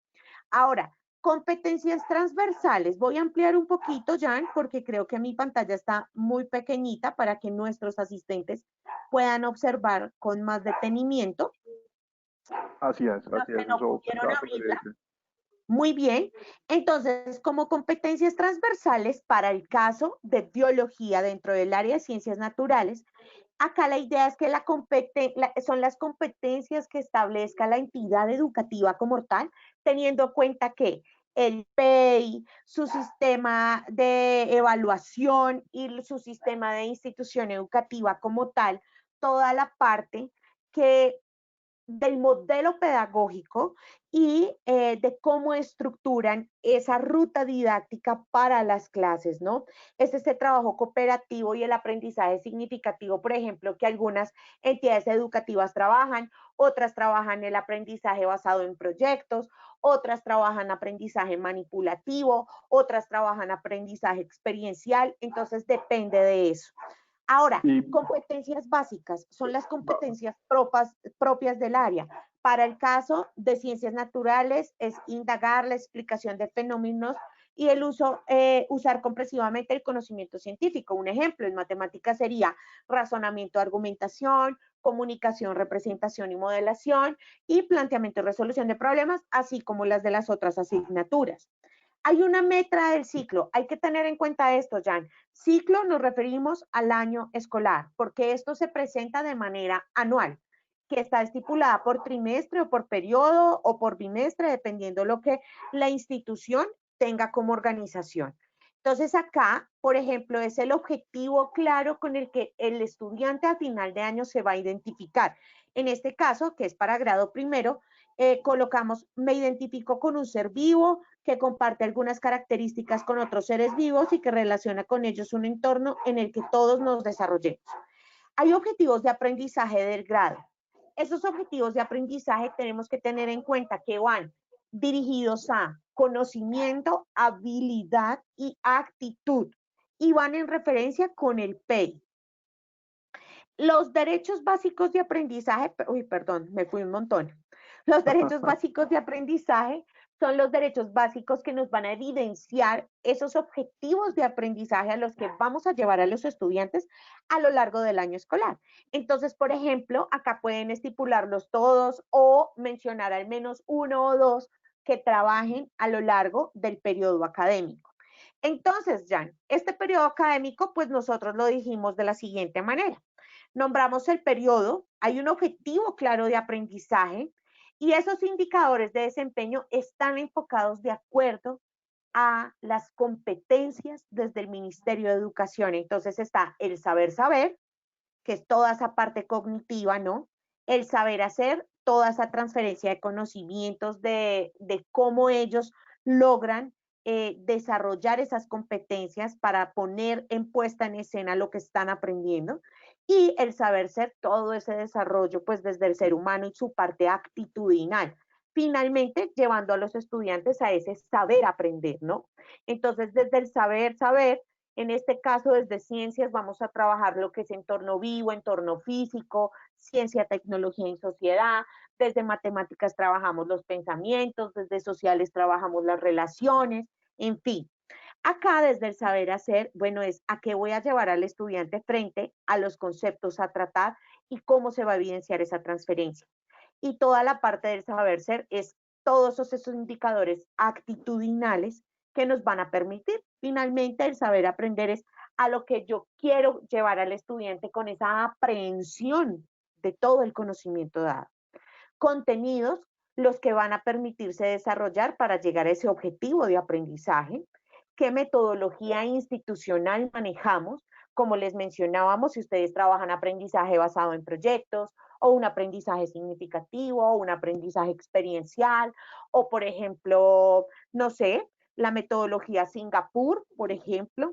Ahora, competencias transversales. Voy a ampliar un poquito, Jan, porque creo que mi pantalla está muy pequeñita para que nuestros asistentes puedan observar con más detenimiento. Así es, Los así que es, no eso pudieron pensaba que quería abrirla. decir. Muy bien. Entonces, como competencias transversales para el caso de biología dentro del área de ciencias naturales, acá la idea es que son las competencias que establezca la entidad educativa como tal, teniendo en cuenta que el PEI, su sistema de evaluación y su sistema de institución educativa como tal, toda la parte que del modelo pedagógico y de cómo estructuran esa ruta didáctica para las clases, ¿no? Es este trabajo cooperativo y el aprendizaje significativo, por ejemplo, que algunas entidades educativas trabajan, otras trabajan el aprendizaje basado en proyectos, otras trabajan aprendizaje manipulativo, otras trabajan aprendizaje experiencial, entonces depende de eso. Ahora, Y competencias básicas son las competencias propias del área. Para el caso de ciencias naturales es indagar la explicación de fenómenos y el usar comprensivamente el conocimiento científico. Un ejemplo en matemáticas sería razonamiento, argumentación, comunicación, representación y modelación, y planteamiento y resolución de problemas, así como las de las otras asignaturas. Hay una meta del ciclo. Hay que tener en cuenta esto, Jan. Ciclo nos referimos al año escolar, porque esto se presenta de manera anual, que está estipulada por trimestre o por periodo o por bimestre, dependiendo lo que la institución tenga como organización. Entonces acá, por ejemplo, es el objetivo claro con el que el estudiante a final de año se va a identificar. En este caso, que es para grado primero, colocamos, me identifico con un ser vivo que comparte algunas características con otros seres vivos y que relaciona con ellos un entorno en el que todos nos desarrollemos. Hay objetivos de aprendizaje del grado. Esos objetivos de aprendizaje tenemos que tener en cuenta que van dirigidos a conocimiento, habilidad y actitud, y van en referencia con el PEI. Los derechos básicos de aprendizaje, perdón, me fui un montón. Los derechos básicos de aprendizaje son los derechos básicos que nos van a evidenciar esos objetivos de aprendizaje a los que vamos a llevar a los estudiantes a lo largo del año escolar. Entonces, por ejemplo, acá pueden estipularlos todos o mencionar al menos uno o dos que trabajen a lo largo del periodo académico. Entonces, Jan, este periodo académico, pues nosotros lo dijimos de la siguiente manera. Nombramos el periodo, hay un objetivo claro de aprendizaje y esos indicadores de desempeño están enfocados de acuerdo a las competencias desde el Ministerio de Educación. Entonces está el saber, que es toda esa parte cognitiva, ¿no? El saber hacer, toda esa transferencia de conocimientos de cómo ellos logran desarrollar esas competencias para poner en puesta en escena lo que están aprendiendo, y el saber ser, todo ese desarrollo pues desde el ser humano y su parte actitudinal, finalmente llevando a los estudiantes a ese saber aprender, ¿no? Entonces desde el saber, en este caso, desde ciencias vamos a trabajar lo que es entorno vivo, entorno físico, ciencia, tecnología y sociedad. Desde matemáticas trabajamos los pensamientos, desde sociales trabajamos las relaciones, en fin. Acá desde el saber hacer, bueno, es a qué voy a llevar al estudiante frente a los conceptos a tratar y cómo se va a evidenciar esa transferencia. Y toda la parte del saber ser es todos esos indicadores actitudinales que nos van a permitir. Finalmente, el saber aprender es a lo que yo quiero llevar al estudiante con esa aprehensión de todo el conocimiento dado. Contenidos, los que van a permitirse desarrollar para llegar a ese objetivo de aprendizaje. ¿Qué metodología institucional manejamos? Como les mencionábamos, si ustedes trabajan aprendizaje basado en proyectos, o un aprendizaje significativo, o un aprendizaje experiencial, o por ejemplo, no sé, la metodología Singapur, por ejemplo,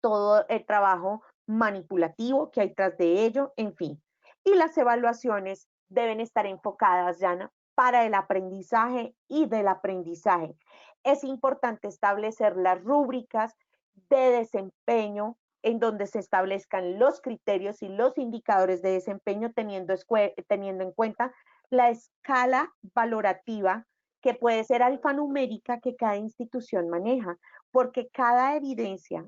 todo el trabajo manipulativo que hay tras de ello, en fin. Y las evaluaciones deben estar enfocadas, Jana, para el aprendizaje y del aprendizaje. Es importante establecer las rúbricas de desempeño en donde se establezcan los criterios y los indicadores de desempeño teniendo en cuenta la escala valorativa que puede ser alfanumérica que cada institución maneja, porque cada evidencia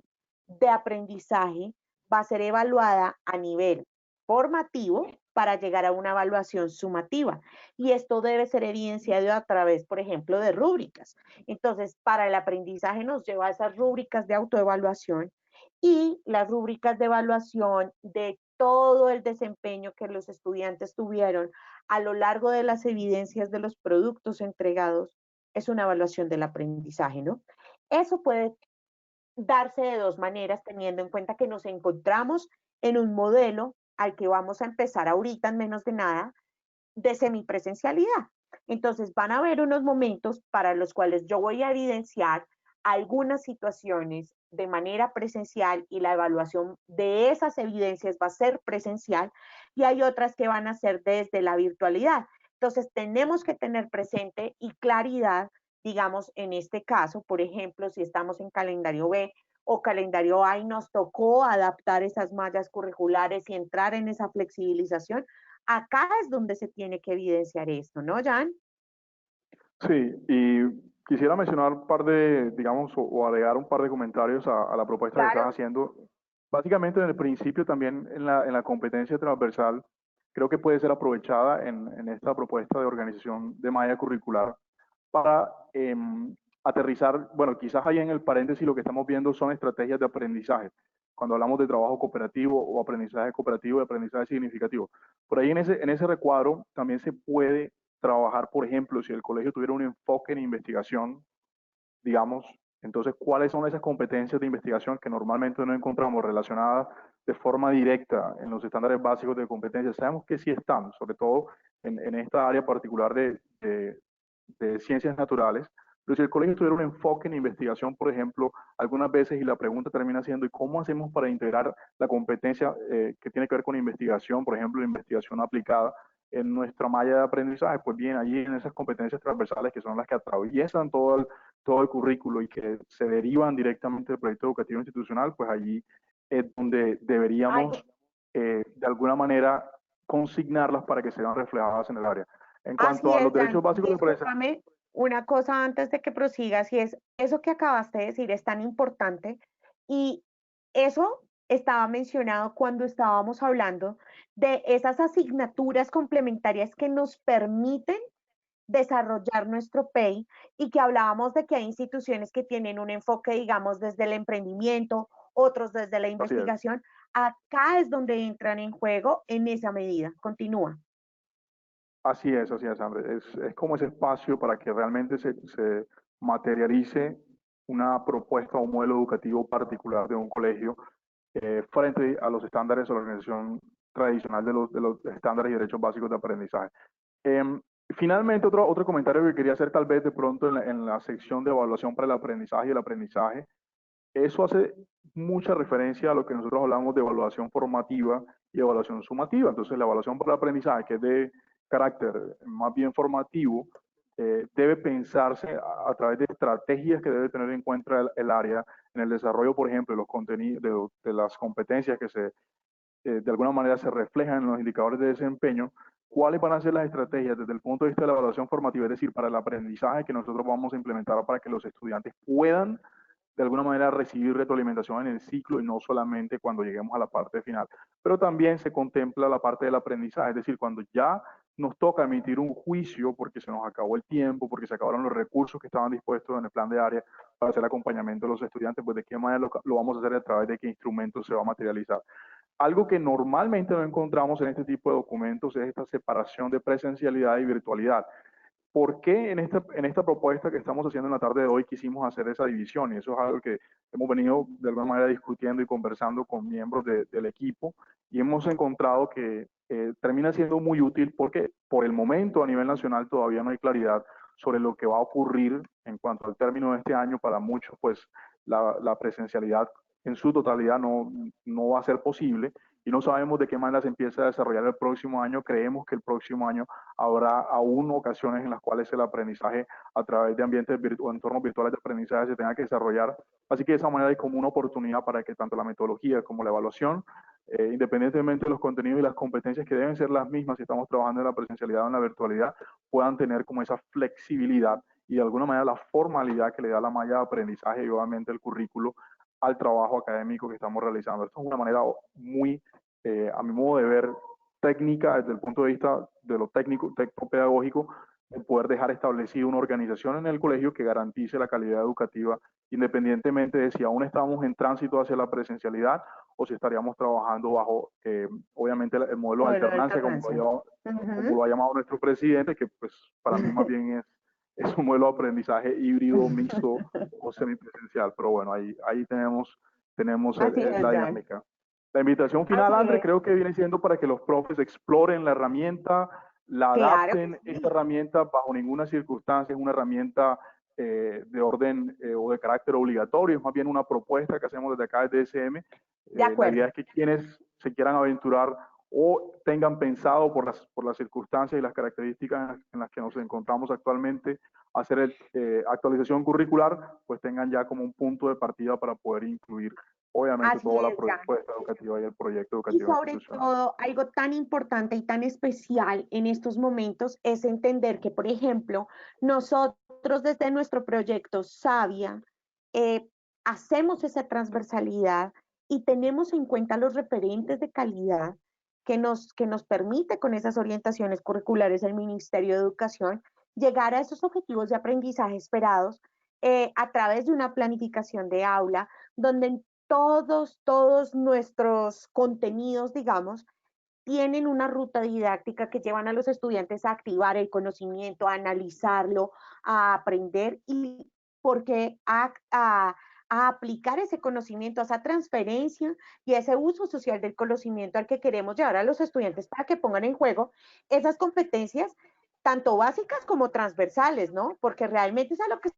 de aprendizaje va a ser evaluada a nivel formativo para llegar a una evaluación sumativa. Y esto debe ser evidenciado a través, por ejemplo, de rúbricas. Entonces, para el aprendizaje nos lleva a esas rúbricas de autoevaluación y las rúbricas de evaluación de todo el desempeño que los estudiantes tuvieron a lo largo de las evidencias de los productos entregados. Es una evaluación del aprendizaje, ¿no? Eso puede darse de dos maneras, teniendo en cuenta que nos encontramos en un modelo al que vamos a empezar ahorita en menos de nada, de semipresencialidad. Entonces van a haber unos momentos para los cuales yo voy a evidenciar algunas situaciones de manera presencial y la evaluación de esas evidencias va a ser presencial y hay otras que van a ser desde la virtualidad. Entonces tenemos que tener presente y claridad, digamos, en este caso, por ejemplo, si estamos en calendario B o calendario A y nos tocó adaptar esas mallas curriculares y entrar en esa flexibilización, acá es donde se tiene que evidenciar esto, ¿no, Jan? Sí, y quisiera mencionar un par de, digamos, o agregar un par de comentarios a la propuesta que estás Claro. haciendo. Básicamente, en el principio, también en la competencia transversal, creo que puede ser aprovechada en esta propuesta de organización de malla curricular para aterrizar, bueno, quizás ahí en el paréntesis lo que estamos viendo son estrategias de aprendizaje, cuando hablamos de trabajo cooperativo o aprendizaje cooperativo y aprendizaje significativo. Por ahí en ese recuadro también se puede trabajar, por ejemplo, si el colegio tuviera un enfoque en investigación, digamos, entonces, ¿cuáles son esas competencias de investigación que normalmente no encontramos relacionadas de forma directa en los estándares básicos de competencia? Sabemos que sí están, sobre todo en esta área particular de ciencias naturales, pero si el colegio tuviera un enfoque en investigación, por ejemplo, algunas veces, y la pregunta termina siendo, ¿y cómo hacemos para integrar la competencia que tiene que ver con investigación, por ejemplo, investigación aplicada en nuestra malla de aprendizaje? Pues bien, allí en esas competencias transversales que son las que atraviesan todo el currículo y que se derivan directamente del proyecto educativo institucional, pues allí es donde Ay, deberíamos de alguna manera consignarlas para que sean reflejadas en el área. En así cuanto a los es, derechos Jan. básicos de aprendizaje, Discúlpame una cosa antes de que prosigas, y es eso que acabaste de decir es tan importante y eso estaba mencionado cuando estábamos hablando de esas asignaturas complementarias que nos permiten desarrollar nuestro PEI y que hablábamos de que hay instituciones que tienen un enfoque, digamos, desde el emprendimiento, otros desde la así es. investigación. Acá es donde entran en juego en esa medida. Continúa. Así es, André. Es como ese espacio para que realmente se materialice una propuesta o un modelo educativo particular de un colegio frente a los estándares o la organización tradicional de los estándares y derechos básicos de aprendizaje. Eh, Finalmente, otro comentario que quería hacer tal vez de pronto en la sección de evaluación para el aprendizaje y el aprendizaje, eso hace mucha referencia a lo que nosotros hablamos de evaluación formativa y evaluación sumativa. Entonces, la evaluación para el aprendizaje, que es de carácter más bien formativo, debe pensarse a través de estrategias que debe tener en cuenta el área en el desarrollo, por ejemplo, de los contenidos, de las competencias que de alguna manera se reflejan en los indicadores de desempeño. ¿Cuáles van a ser las estrategias desde el punto de vista de la evaluación formativa, es decir, para el aprendizaje que nosotros vamos a implementar para que los estudiantes puedan de alguna manera recibir retroalimentación en el ciclo y no solamente cuando lleguemos a la parte final? Pero también se contempla la parte del aprendizaje, es decir, cuando ya nos toca emitir un juicio porque se nos acabó el tiempo, porque se acabaron los recursos que estaban dispuestos en el plan de área para hacer acompañamiento a los estudiantes, pues de qué manera lo vamos a hacer, a través de qué instrumentos se va a materializar. Algo que normalmente no encontramos en este tipo de documentos es esta separación de presencialidad y virtualidad. ¿Por qué en esta propuesta que estamos haciendo en la tarde de hoy quisimos hacer esa división? Y eso es algo que hemos venido de alguna manera discutiendo y conversando con miembros del equipo y hemos encontrado que termina siendo muy útil porque por el momento a nivel nacional todavía no hay claridad sobre lo que va a ocurrir en cuanto al término de este año. Para muchos, pues la presencialidad en su totalidad no va a ser posible y no sabemos de qué manera se empieza a desarrollar el próximo año. Creemos que el próximo año habrá aún ocasiones en las cuales el aprendizaje a través de ambientes o entornos virtuales de aprendizaje se tenga que desarrollar. Así que de esa manera hay como una oportunidad para que tanto la metodología como la evaluación, independientemente de los contenidos y las competencias que deben ser las mismas si estamos trabajando en la presencialidad o en la virtualidad, puedan tener como esa flexibilidad y de alguna manera la formalidad que le da la malla de aprendizaje y obviamente el currículo al trabajo académico que estamos realizando. Esto es una manera muy, a mi modo de ver, técnica desde el punto de vista de lo técnico pedagógico, de poder dejar establecida una organización en el colegio que garantice la calidad educativa, independientemente de si aún estamos en tránsito hacia la presencialidad o si estaríamos trabajando bajo, obviamente, el modelo de alternancia, como lo ha llamado nuestro presidente, que pues para mí más bien es un modelo de aprendizaje híbrido, mixto o semipresencial. Pero bueno, ahí tenemos la dinámica. La invitación final, André, creo que viene siendo para que los profes exploren la herramienta, la adapten. Esta herramienta bajo ninguna circunstancia es una herramienta de orden o de carácter obligatorio, es más bien una propuesta que hacemos desde acá, desde DSM. La idea es que quienes se quieran aventurar o tengan pensado por las circunstancias y las características en las que nos encontramos actualmente hacer actualización curricular, pues tengan ya como un punto de partida para poder incluir obviamente toda la propuesta educativa y el proyecto educativo institucional. Y sobre todo, algo tan importante y tan especial en estos momentos es entender que, por ejemplo, nosotros desde nuestro proyecto Sabia hacemos esa transversalidad y tenemos en cuenta los referentes de calidad que nos permite con esas orientaciones curriculares el Ministerio de Educación llegar a esos objetivos de aprendizaje esperados a través de una planificación de aula donde todos nuestros contenidos, digamos, tienen una ruta didáctica que llevan a los estudiantes a activar el conocimiento, a analizarlo, a aprender y porque a aplicar ese conocimiento, a esa transferencia y a ese uso social del conocimiento al que queremos llevar a los estudiantes para que pongan en juego esas competencias tanto básicas como transversales, ¿no? Porque realmente es a lo que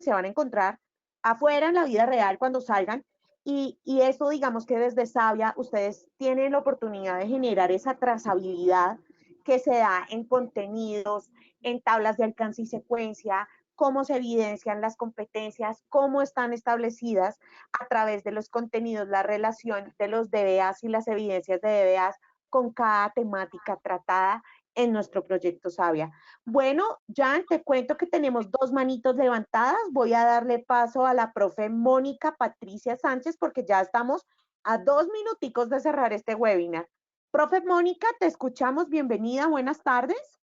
se van a encontrar afuera en la vida real cuando salgan y eso, digamos que desde Sabia, ustedes tienen la oportunidad de generar esa trazabilidad que se da en contenidos, en tablas de alcance y secuencia, cómo se evidencian las competencias, cómo están establecidas a través de los contenidos, la relación de los DBAs y las evidencias de DBAs con cada temática tratada en nuestro proyecto Sabia. Bueno, Jan, te cuento que tenemos dos manitos levantadas. Voy a darle paso a la profe Mónica Patricia Sánchez porque ya estamos a 2 minuticos de cerrar este webinar. Profe Mónica, te escuchamos. Bienvenida. Buenas tardes.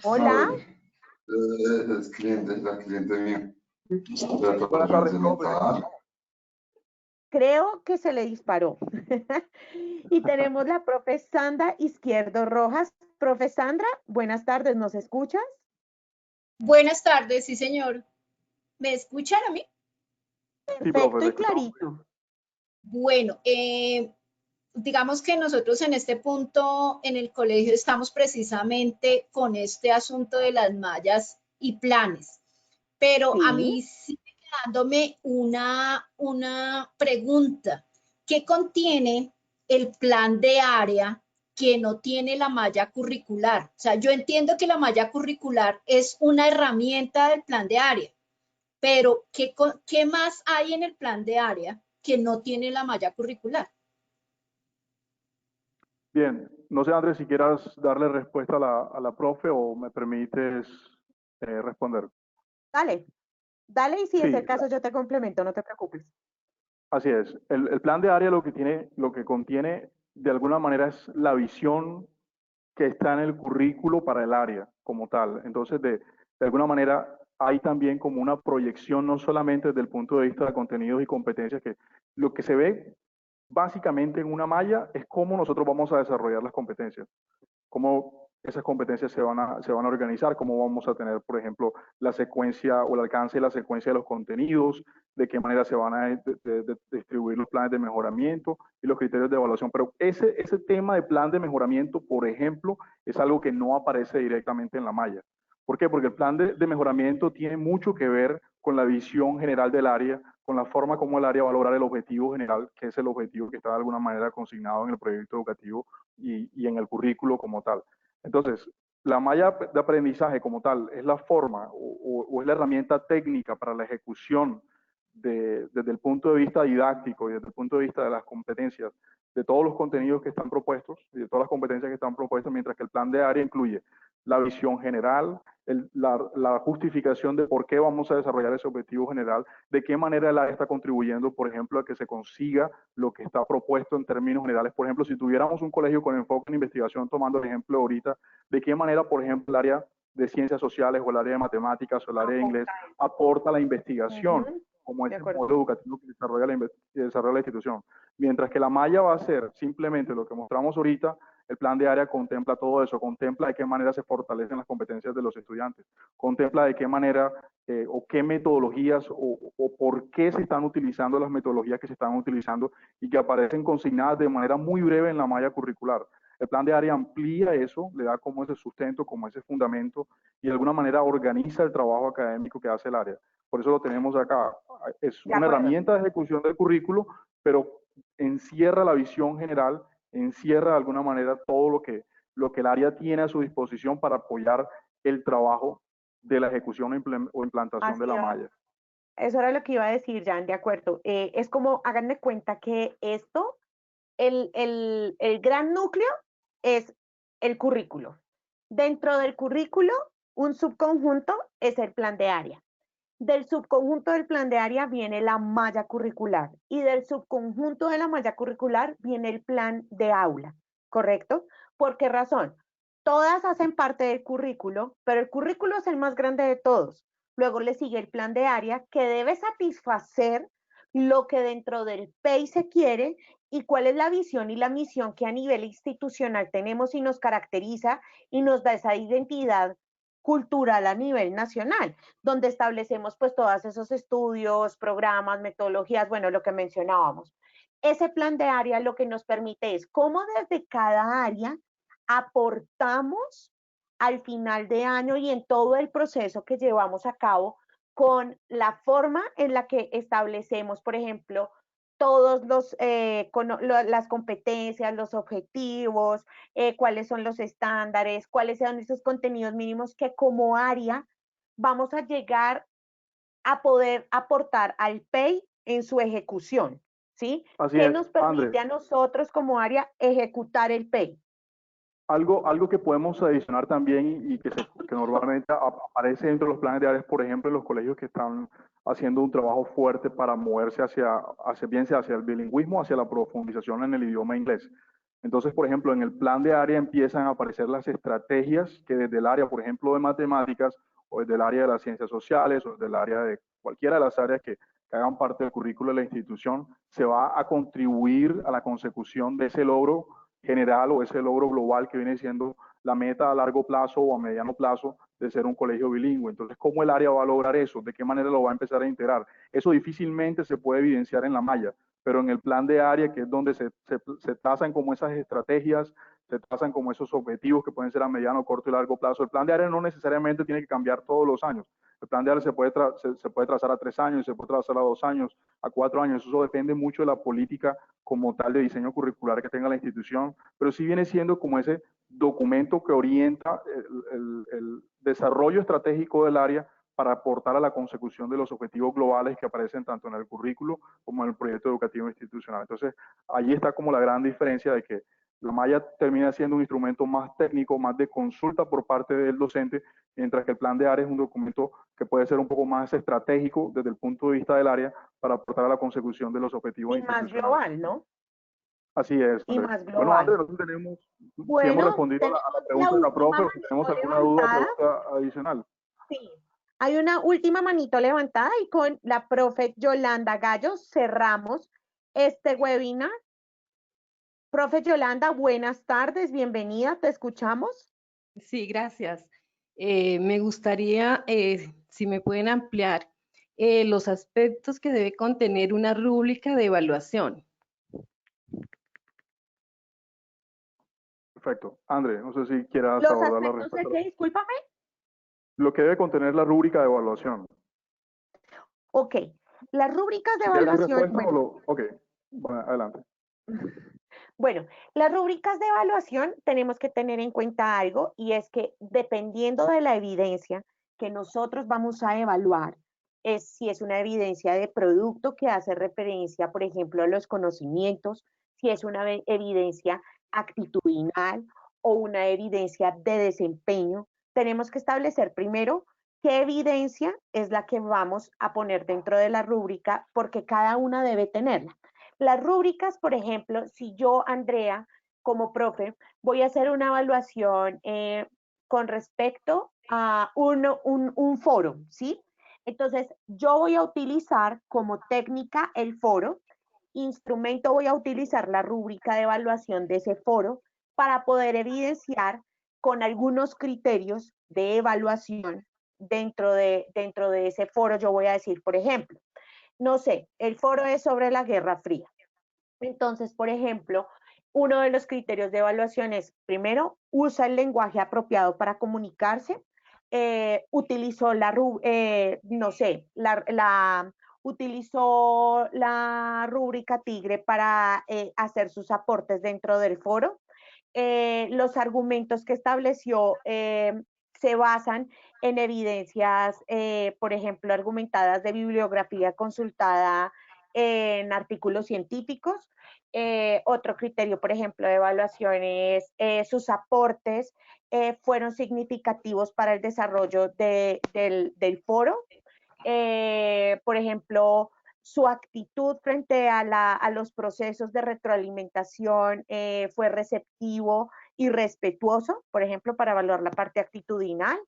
Hola. Es cliente, la cliente mía. Buenas tardes, profe. Creo que se le disparó. Y tenemos la profe Sandra Izquierdo Rojas. Profe Sandra, buenas tardes, ¿nos escuchas? Buenas tardes, sí señor. ¿Me escuchan a mí? Perfecto y clarito. Bueno, digamos que nosotros en este punto en el colegio estamos precisamente con este asunto de las mallas y planes, pero a mí sigue quedándome una pregunta. ¿Qué contiene el plan de área que no tiene la malla curricular? O sea, yo entiendo que la malla curricular es una herramienta del plan de área, pero ¿qué más hay en el plan de área que no tiene la malla curricular? Bien, no sé, Andrés, si quieras darle respuesta a la profe o me permites responder. Dale y si es el caso yo te complemento, no te preocupes. Así es, el plan de área lo que contiene de alguna manera es la visión que está en el currículo para el área como tal. Entonces, de de alguna manera hay también como una proyección, no solamente desde el punto de vista de contenidos y competencias, que lo que se ve básicamente en una malla es cómo nosotros vamos a desarrollar las competencias, cómo esas competencias se van a organizar, cómo vamos a tener, por ejemplo, la secuencia o el alcance de la secuencia de los contenidos, de qué manera se van a distribuir los planes de mejoramiento y los criterios de evaluación. Pero ese tema de plan de mejoramiento, por ejemplo, es algo que no aparece directamente en la malla. ¿Por qué? Porque el plan de mejoramiento tiene mucho que ver con la visión general del área, con la forma como el área va a lograr el objetivo general, que es el objetivo que está de alguna manera consignado en el proyecto educativo y en el currículo como tal. Entonces, la malla de aprendizaje como tal es la forma o es la herramienta técnica para la ejecución desde el punto de vista didáctico y desde el punto de vista de las competencias, de todos los contenidos que están propuestos y de todas las competencias que están propuestas, mientras que el plan de área incluye la visión general, la justificación de por qué vamos a desarrollar ese objetivo general, de qué manera el área está contribuyendo, por ejemplo, a que se consiga lo que está propuesto en términos generales. Por ejemplo, si tuviéramos un colegio con enfoque en investigación, tomando el ejemplo ahorita, de qué manera, por ejemplo, el área de ciencias sociales o el área de matemáticas o el área de inglés aporta la investigación, como ese modelo educativo que desarrolla la institución. Mientras que la malla va a ser simplemente lo que mostramos ahorita. El plan de área contempla todo eso, contempla de qué manera se fortalecen las competencias de los estudiantes, contempla de qué manera o qué metodologías o por qué se están utilizando las metodologías que se están utilizando y que aparecen consignadas de manera muy breve en la malla curricular. El plan de área amplía eso, le da como ese sustento, como ese fundamento y de alguna manera organiza el trabajo académico que hace el área. Por eso lo tenemos acá. Es una herramienta de ejecución del currículo, pero encierra la visión general, encierra de alguna manera todo lo que el área tiene a su disposición para apoyar el trabajo de la ejecución o implantación de la malla. Eso era lo que iba a decir, Jan, de acuerdo. Es como, háganme cuenta que esto, el gran núcleo es el currículo. Dentro del currículo, un subconjunto es el plan de área. Del subconjunto del plan de área viene la malla curricular y del subconjunto de la malla curricular viene el plan de aula, ¿correcto? ¿Por qué razón? Todas hacen parte del currículo, pero el currículo es el más grande de todos. Luego le sigue el plan de área que debe satisfacer lo que dentro del PEI se quiere y cuál es la visión y la misión que a nivel institucional tenemos y nos caracteriza y nos da esa identidad cultural a nivel nacional, donde establecemos pues todos esos estudios, programas, metodologías, bueno, lo que mencionábamos. Ese plan de área lo que nos permite es cómo desde cada área aportamos al final de año y en todo el proceso que llevamos a cabo con la forma en la que establecemos, por ejemplo, todos las competencias, los objetivos, cuáles son los estándares, cuáles son esos contenidos mínimos que como área vamos a llegar a poder aportar al PEI en su ejecución, ¿sí? ¿Qué nos permite a nosotros como área ejecutar el PEI? Algo que podemos adicionar también y que normalmente aparece dentro de los planes de áreas, por ejemplo, en los colegios que están haciendo un trabajo fuerte para moverse bien sea hacia el bilingüismo, hacia la profundización en el idioma inglés. Entonces, por ejemplo, en el plan de área empiezan a aparecer las estrategias que desde el área, por ejemplo, de matemáticas, o desde el área de las ciencias sociales, o desde el área de cualquiera de las áreas que hagan parte del currículo de la institución, se va a contribuir a la consecución de ese logro general o ese logro global que viene siendo la meta a largo plazo o a mediano plazo de ser un colegio bilingüe. Entonces, ¿cómo el área va a lograr eso? ¿De qué manera lo va a empezar a integrar? Eso difícilmente se puede evidenciar en la malla, pero en el plan de área, que es donde se trazan como esas estrategias, se trazan como esos objetivos que pueden ser a mediano, corto y largo plazo. El plan de área no necesariamente tiene que cambiar todos los años. El plan de área se puede trazar a 3 años, se puede trazar a 2 años, a 4 años. Eso depende mucho de la política como tal de diseño curricular que tenga la institución, pero sí viene siendo como ese documento que orienta el desarrollo estratégico del área para aportar a la consecución de los objetivos globales que aparecen tanto en el currículo como en el proyecto educativo institucional. Entonces, allí está como la gran diferencia de que la malla termina siendo un instrumento más técnico, más de consulta por parte del docente, mientras que el plan de área es un documento que puede ser un poco más estratégico desde el punto de vista del área para aportar a la consecución de los objetivos institucionales. Y más global, ¿no? Así es. Y más global. Bueno, Andrés, nosotros si hemos respondido a la pregunta de la profe, o si tenemos alguna duda adicional. Sí. Hay una última manito levantada y con la profe Yolanda Gallo cerramos este webinar. Profe Yolanda, buenas tardes, bienvenida, te escuchamos. Sí, gracias. Me gustaría, si me pueden ampliar, los aspectos que debe contener una rúbrica de evaluación. Perfecto. André, no sé si quieras Los abordar la aspectos de respuesta. qué, discúlpame. Lo que debe contener la rúbrica de evaluación. Ok, las rúbricas de ¿Quieres mi evaluación, respuesta o bueno, lo...? Ok, bueno, adelante. bueno, las rúbricas de evaluación tenemos que tener en cuenta algo y es que dependiendo de la evidencia que nosotros vamos a evaluar, es si es una evidencia de producto que hace referencia, por ejemplo, a los conocimientos, si es una evidencia actitudinal o una evidencia de desempeño, tenemos que establecer primero qué evidencia es la que vamos a poner dentro de la rúbrica porque cada una debe tenerla. Las rúbricas, por ejemplo, si yo, Andrea, como profe, voy a hacer una evaluación con respecto a un foro, ¿sí? Entonces, yo voy a utilizar como técnica el foro, instrumento voy a utilizar la rúbrica de evaluación de ese foro para poder evidenciar con algunos criterios de evaluación dentro de ese foro. Yo voy a decir, por ejemplo, no sé, el foro es sobre la Guerra Fría. Entonces, por ejemplo, uno de los criterios de evaluación es, primero, usa el lenguaje apropiado para comunicarse, utilizó no sé, utilizó la rúbrica Tigre para hacer sus aportes dentro del foro. Los argumentos que estableció se basan en evidencias, por ejemplo, argumentadas de bibliografía consultada en artículos científicos. Otro criterio, por ejemplo, de evaluación es sus aportes fueron significativos para el desarrollo del foro. Por ejemplo, su actitud frente a los procesos de retroalimentación fue receptivo y respetuoso, por ejemplo, para evaluar la parte actitudinal,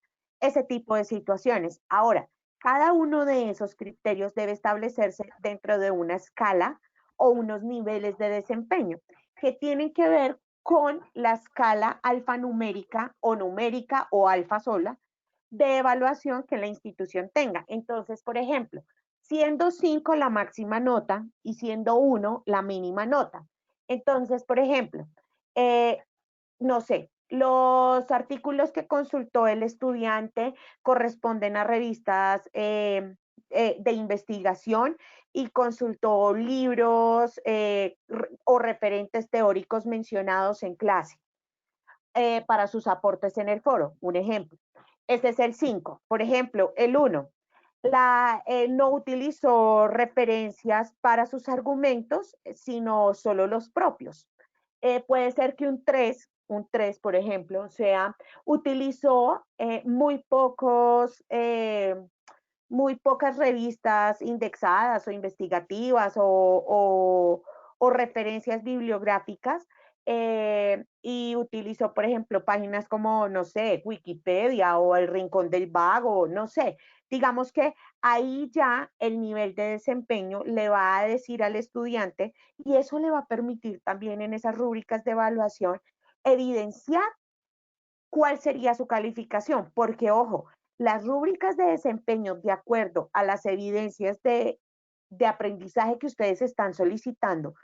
ese tipo de situaciones. Ahora, cada uno de esos criterios debe establecerse dentro de una escala o unos niveles de desempeño que tienen que ver con la escala alfanumérica o alfa sola de evaluación que la institución tenga. Entonces, por ejemplo, siendo 5 la máxima nota y siendo 1 la mínima nota. Entonces, por ejemplo, no sé, los artículos que consultó el estudiante corresponden a revistas de investigación y consultó libros o referentes teóricos mencionados en clase para sus aportes en el foro. Un ejemplo. Ese es el 5. Por ejemplo, el 1. No utilizó referencias para sus argumentos, sino solo los propios. Puede ser que un 3, por ejemplo, utilizó muy pocas revistas indexadas o investigativas o referencias bibliográficas y utilizó, por ejemplo, páginas como, no sé, Wikipedia o El Rincón del Vago, no sé. Digamos que ahí ya el nivel de desempeño le va a decir al estudiante y eso le va a permitir también en esas rúbricas de evaluación evidenciar cuál sería su calificación, porque ojo, las rúbricas de desempeño de acuerdo a las evidencias de aprendizaje que ustedes están solicitando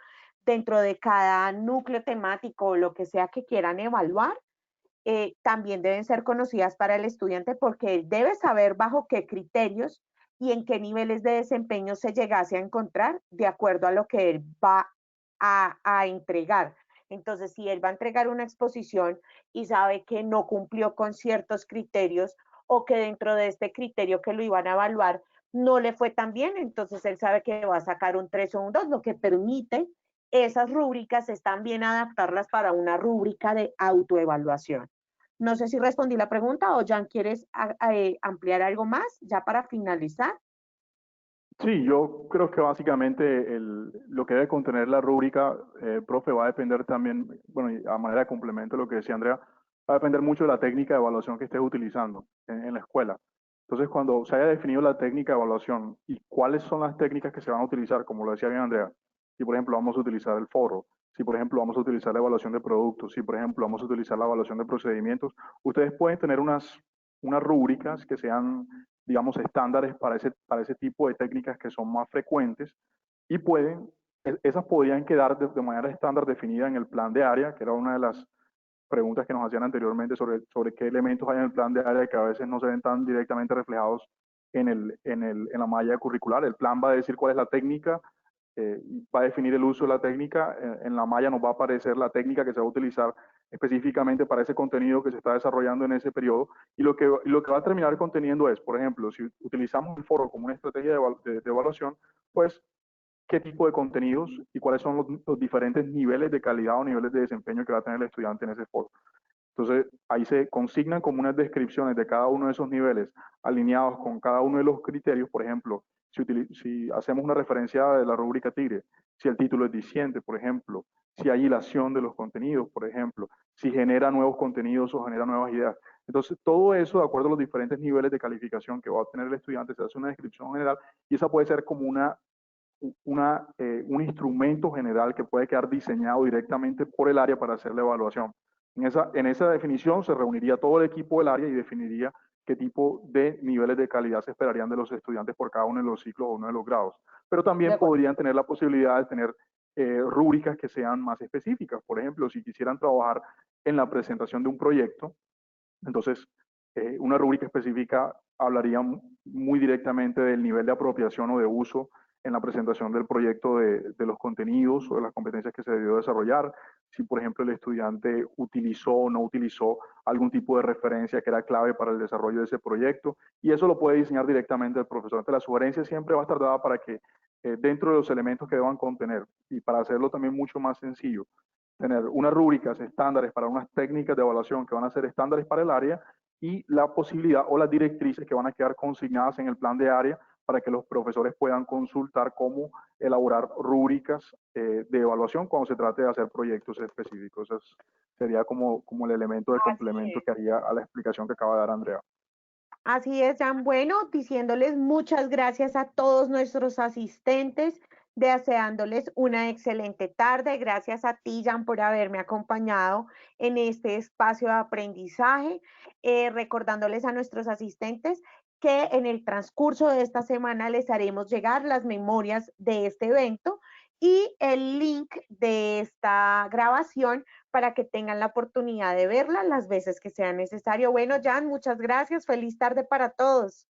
dentro de cada núcleo temático o lo que sea que quieran evaluar, también deben ser conocidas para el estudiante porque él debe saber bajo qué criterios y en qué niveles de desempeño se llegase a encontrar de acuerdo a lo que él va a entregar. Entonces, si él va a entregar una exposición y sabe que no cumplió con ciertos criterios o que dentro de este criterio que lo iban a evaluar no le fue tan bien, entonces él sabe que va a sacar un 3 o un 2, lo que permite esas rúbricas es también adaptarlas para una rúbrica de autoevaluación. No sé si respondí la pregunta o Jan, ¿quieres ampliar algo más ya para finalizar? Sí, yo creo que básicamente lo que debe contener la rúbrica, profe, va a depender también, bueno, y a manera de complemento a lo que decía Andrea, va a depender mucho de la técnica de evaluación que estés utilizando en la escuela. Entonces, cuando se haya definido la técnica de evaluación y cuáles son las técnicas que se van a utilizar, como lo decía bien Andrea, si por ejemplo vamos a utilizar el foro, si por ejemplo vamos a utilizar la evaluación de productos, si por ejemplo vamos a utilizar la evaluación de procedimientos, ustedes pueden tener unas rúbricas que sean, digamos, estándares para ese tipo de técnicas que son más frecuentes y esas podrían quedar de manera estándar definida en el plan de área, que era una de las preguntas que nos hacían anteriormente sobre qué elementos hay en el plan de área que a veces no se ven tan directamente reflejados en la malla curricular. El plan va a decir cuál es la técnica, va a definir el uso de la técnica, en la malla nos va a aparecer la técnica que se va a utilizar específicamente para ese contenido que se está desarrollando en ese periodo, y lo que va a terminar conteniendo es, por ejemplo, si utilizamos el foro como una estrategia de evaluación, pues qué tipo de contenidos y cuáles son los diferentes niveles de calidad o niveles de desempeño que va a tener el estudiante en ese foro. Entonces, ahí se consignan como unas descripciones de cada uno de esos niveles alineados con cada uno de los criterios. Por ejemplo, si hacemos una referencia de la rúbrica Tigre, si el título es diciente, por ejemplo, si hay hilación de los contenidos, por ejemplo, si genera nuevos contenidos o genera nuevas ideas. Entonces, todo eso, de acuerdo a los diferentes niveles de calificación que va a obtener el estudiante, se hace una descripción general y esa puede ser como un instrumento general que puede quedar diseñado directamente por el área para hacer la evaluación. En esa definición se reuniría todo el equipo del área y definiría qué tipo de niveles de calidad se esperarían de los estudiantes por cada uno de los ciclos o uno de los grados. Pero también podrían tener la posibilidad de tener rúbricas que sean más específicas. Por ejemplo, si quisieran trabajar en la presentación de un proyecto, entonces una rúbrica específica hablaría muy directamente del nivel de apropiación o de uso en la presentación del proyecto de los contenidos o de las competencias que se debió desarrollar, si por ejemplo el estudiante utilizó o no utilizó algún tipo de referencia que era clave para el desarrollo de ese proyecto, y eso lo puede diseñar directamente el profesor. Entonces la sugerencia siempre va a estar dada para que dentro de los elementos que deban contener, y para hacerlo también mucho más sencillo, tener unas rúbricas estándares para unas técnicas de evaluación que van a ser estándares para el área y la posibilidad o las directrices que van a quedar consignadas en el plan de área para que los profesores puedan consultar cómo elaborar rúbricas de evaluación cuando se trate de hacer proyectos específicos. Eso sería como el elemento de complemento que haría a la explicación que acaba de dar Andrea. Así es, Jan. Bueno, diciéndoles muchas gracias a todos nuestros asistentes, deseándoles una excelente tarde. Gracias a ti, Jan, por haberme acompañado en este espacio de aprendizaje. Recordándoles a nuestros asistentes que en el transcurso de esta semana les haremos llegar las memorias de este evento y el link de esta grabación para que tengan la oportunidad de verla las veces que sea necesario. Bueno, Jan, muchas gracias. Feliz tarde para todos.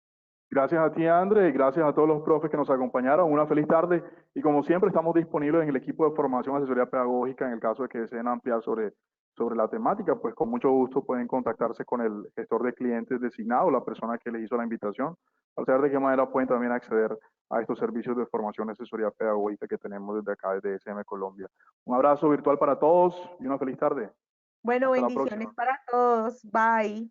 Gracias a ti, André, y gracias a todos los profes que nos acompañaron. Una feliz tarde. Y como siempre, estamos disponibles en el equipo de formación asesoría pedagógica en el caso de que deseen ampliar sobre la temática. Pues con mucho gusto pueden contactarse con el gestor de clientes designado, la persona que les hizo la invitación, para saber de qué manera pueden también acceder a estos servicios de formación asesoría pedagógica que tenemos desde acá, desde SM Colombia. Un abrazo virtual para todos y una feliz tarde. Bueno, Hasta la bendiciones próxima. para todos. Bye.